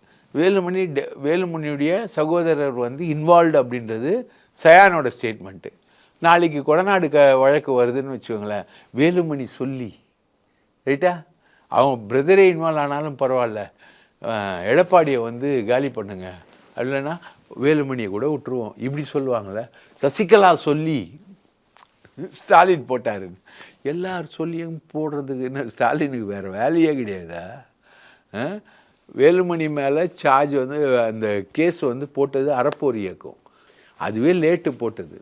வேலுமணியுடைய சகோதரர் வந்து இன்வால்வ்டு அப்படின்றது சயானோட ஸ்டேட்மெண்ட்டு. நாளைக்கு கொடநாடு வழக்கு வருதுன்னு வச்சுக்கோங்களேன், வேலுமணி சொல்லி ரைட்டா, அவன் பிரதரே இன்வால்வ் ஆனாலும் பரவாயில்ல, எடப்பாடியை வந்து காலி பண்ணுங்க, இல்லைன்னா வேலுமணியை கூட விட்டுருவோம் இப்படி சொல்லுவாங்களே. சசிகலா சொல்லி ஸ்டாலின் போட்டார். எல்லாரும் சொல்லியும் போடுறதுக்கு என்ன ஸ்டாலினுக்கு வேறு வேலையே கிடையாதா? வேலுமணி மேலே சார்ஜ் வந்து அந்த கேஸ் வந்து போட்டது அறப்போர் இயக்கம், அதுவே லேட்டு போட்டது.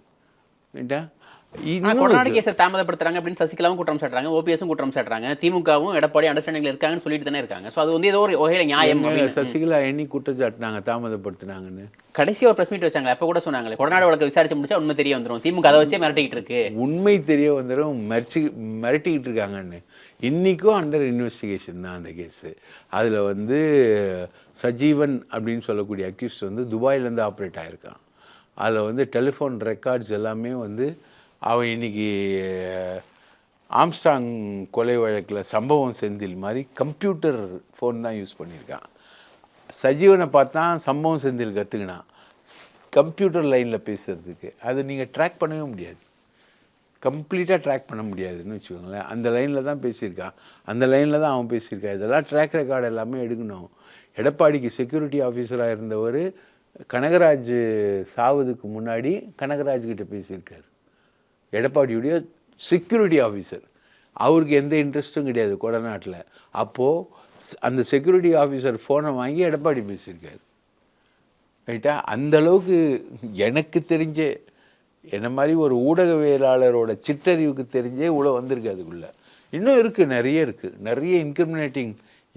கொடநாடு கேஸை தாமதப்படுத்துறாங்க அப்படின்னு சசிகலாவும் குற்றம் சாட்டுறாங்க, ஓபிஎஸும் குற்றம் சாட்டுறாங்க, திமுகவும் எடப்பாடி அண்டர்ஸ்டாண்டிங்ல இருக்காங்கன்னு சொல்லிட்டு தானே இருக்காங்க. ஸோ அது வந்து ஏதோ ஒரு வகையில் நியாயம். சசிகலா என்னி குற்றம் சாட்டினாங்க தாமதப்படுத்தினாங்கன்னு? கடைசி ஒரு ப்ரெஸ் மீட் வச்சாங்க, அப்போ கூட சொன்னாங்களே கொடநாடு வழக்கு விசாரிச்சு முடிச்சா உண்மை தெரிய வந்துடும், திமுக அதை வச்சே மிரட்டிக்கிட்டு இருக்கு. உண்மை தெரிய வந்துடும், மிரட்டிக்கிட்டு இருக்காங்கன்னு. இன்றைக்கும் அண்டர் இன்வெஸ்டிகேஷன் தான் அந்த கேஸு. அதில் வந்து சஜீவன் அப்படின்னு சொல்லக்கூடிய அக்யூஸ்ட் வந்து துபாயிலேருந்து ஆப்ரேட் ஆகிருக்கான். அதில் வந்து டெலிஃபோன் ரெக்கார்ட்ஸ் எல்லாமே வந்து அவன் இன்றைக்கி ஆம்ஸ்டாங் கொலை வழக்கில் சம்பவம் செந்தில் மாதிரி கம்ப்யூட்டர் ஃபோன் தான் யூஸ் பண்ணியிருக்கான். சஜீவனை பார்த்தா சம்பவம் செந்தில் கற்றுக்கினான் கம்ப்யூட்டர் லைனில் பேசுகிறதுக்கு. அது நீங்கள் ட்ராக் பண்ணவே முடியாது, கம்ப்ளீட்டாக ட்ராக் பண்ண முடியாதுன்னு வச்சுக்கோங்களேன். அந்த லைனில் தான் பேசியிருக்கான், அந்த லைனில் தான் அவன் பேசியிருக்கான். இதெல்லாம் ட்ராக் ரெக்கார்டு எல்லாமே எடுக்கணும். எடப்பாடிக்கு செக்யூரிட்டி ஆஃபீஸராக இருந்தவர் கனகராஜ் சாவதுக்கு முன்னாடி கனகராஜ்கிட்ட பேசியிருக்கார். எடப்பாடியுடைய செக்யூரிட்டி ஆஃபீஸர், அவருக்கு எந்த இன்ட்ரெஸ்ட்டும் கிடையாது கொடநாட்டில். அப்போது அந்த செக்யூரிட்டி ஆஃபீஸர் ஃபோனை வாங்கி எடப்பாடி பேசியிருக்காரு. ரைட்டா? அந்தளவுக்கு எனக்கு தெரிஞ்சே என்ன மாதிரி ஒரு ஊடகவியலாளரோட சிற்றறிவுக்கு தெரிஞ்சே இவ்வளோ வந்திருக்கு. அதுக்குள்ளே இன்னும் இருக்குது, நிறைய இருக்குது, நிறைய இன்கிரிமினேட்டிங்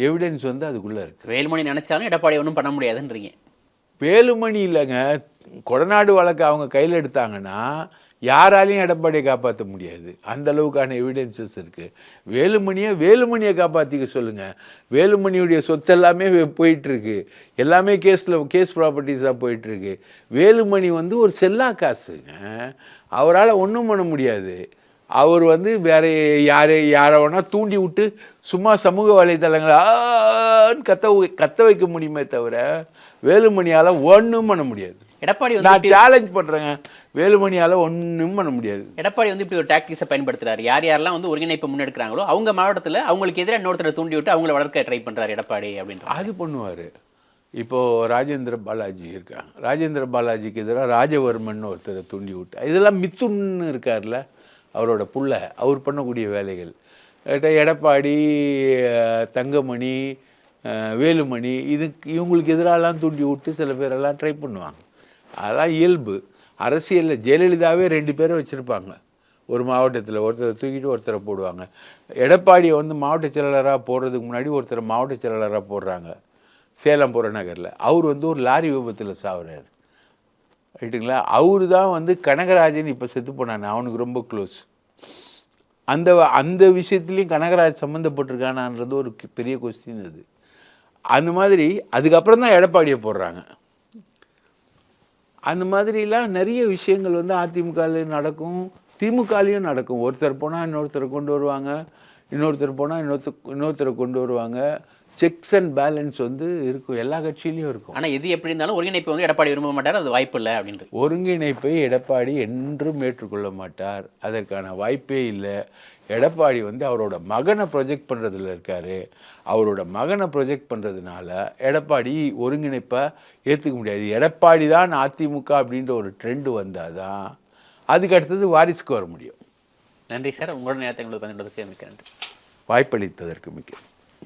எவிடன்ஸ் வந்து அதுக்குள்ளே இருக்குது. வேலுமணி நினச்சாலும் எடப்பாடி ஒன்றும் பண்ண முடியாதுன்றீங்க? வேலுமணி இல்லைங்க, கொடநாடு வழக்கு அவங்க கையில் எடுத்தாங்கன்னா யாராலையும் எடப்பாடியை காப்பாற்ற முடியாது. அந்த அளவுக்கான எவிடன்சஸ் இருக்குது. வேலுமணியை காப்பாற்றிக்க சொல்லுங்கள். வேலுமணியுடைய சொத்து எல்லாமே போயிட்டுருக்கு, எல்லாமே கேஸ் ப்ராப்பர்ட்டிஸாக போயிட்டுருக்கு. வேலுமணி வந்து ஒரு செல்லா காசுங்க, அவரால் ஒன்றும் பண்ண முடியாது. அவர் வந்து வேறு யாரை வேணால் தூண்டி விட்டு சும்மா சமூக வலைதளங்களை கத்த வைக்க முடியுமே தவிர வேலுமணியால் ஒன்றும் பண்ண முடியாது. எடப்பாடி நான் சேலஞ்ச் பண்ணுறேங்க, வேலுமணியால் ஒன்றும் பண்ண முடியாது. எடப்பாடி வந்து இப்படி ஒரு டாக்டிக்ஸை பயன்படுத்துறாரு. யாரெல்லாம் வந்து ஒருங்கிணைப்பு முன்னெடுக்கிறாங்களோ அவங்க மாவட்டத்தில் அவங்களுக்கு எதிராக இன்னொருத்தரை தூண்டி விட்டு அவங்கள வளர்க்க ட்ரை பண்ணுறாரு எடப்பாடி அப்படின்ற. அது பண்ணுவார். இப்போது ராஜேந்திர பாலாஜி இருக்காங்க, ராஜேந்திர பாலாஜிக்கு எதிராக ராஜவர்மன் ஒருத்தரை தூண்டி விட்டு, இதெல்லாம் மித்துன்னு இருக்கார்ல அவரோட புள்ள, அவர் பண்ணக்கூடிய வேலைகள். எடப்பாடி, தங்கமணி, வேலுமணி இவங்களுக்கு எதிராலாம் தூண்டி விட்டு சில பேரெல்லாம் ட்ரை பண்ணுவாங்க. அதெல்லாம் இயல்பு அரசியலில். ஜெயலலிதாவே 2 பேரை வச்சுருப்பாங்க, ஒரு மாவட்டத்தில் ஒருத்தரை தூக்கிட்டு ஒருத்தரை போடுவாங்க. எடப்பாடியை வந்து மாவட்ட செயலாளராக போடுறதுக்கு முன்னாடி ஒருத்தரை மாவட்ட செயலாளராக போடுறாங்க சேலம் புறநகரில். அவர் வந்து ஒரு லாரி விபத்தில் சாவுறாரு, ரைட்டுங்களா? அவரு தான் வந்து கனகராஜன் இப்போ செத்து போனானே, அவனுக்கு ரொம்ப க்ளோஸ். அந்த அந்த விஷயத்துலேயும் கனகராஜ் சம்மந்தப்பட்டிருக்கானான்றது ஒரு பெரிய கொஸ்டின் அது. அந்த மாதிரி அதுக்கப்புறம் தான் எடப்பாடியை போடுறாங்க. அந்த மாதிரிலாம் நிறைய விஷயங்கள் வந்து அதிமுகவில் நடக்கும், திமுகலையும் நடக்கும். ஒருத்தர் போனால் இன்னொருத்தரை கொண்டு வருவாங்க, இன்னொருத்தர் போனால் இன்னொருத்தரை கொண்டு வருவாங்க. செக்ஸ் அண்ட் பேலன்ஸ் வந்து இருக்கும், எல்லா கட்சியிலையும் இருக்கும். ஆனால் எது எப்படி இருந்தாலும் ஒருங்கிணைப்பு வந்து எடப்பாடி விரும்ப மாட்டார், அது வாய்ப்பு இல்லை அப்படின்ட்டு. ஒருங்கிணைப்பை எடப்பாடி என்றும் ஏற்றுக்கொள்ள மாட்டார், அதற்கான வாய்ப்பே இல்லை. எடப்பாடி வந்து அவரோட மகனை ப்ரொஜெக்ட் பண்ணுறதுல இருக்கார். அவரோட மகனை ப்ரொஜெக்ட் பண்ணுறதுனால எடப்பாடி ஒருங்கிணைப்பை ஏற்றுக்க முடியாது. எடப்பாடி தான் அதிமுக அப்படின்ற ஒரு ட்ரெண்டு வந்தால் தான் அதுக்கு அடுத்தது வாரிசுக்கு வர முடியும். நன்றி சார், உங்களோட நேரத்தை உங்களுக்கு பகிர்ந்ததுக்கு மிக்க நன்றி. வாய்ப்பளித்ததற்கு மிக்க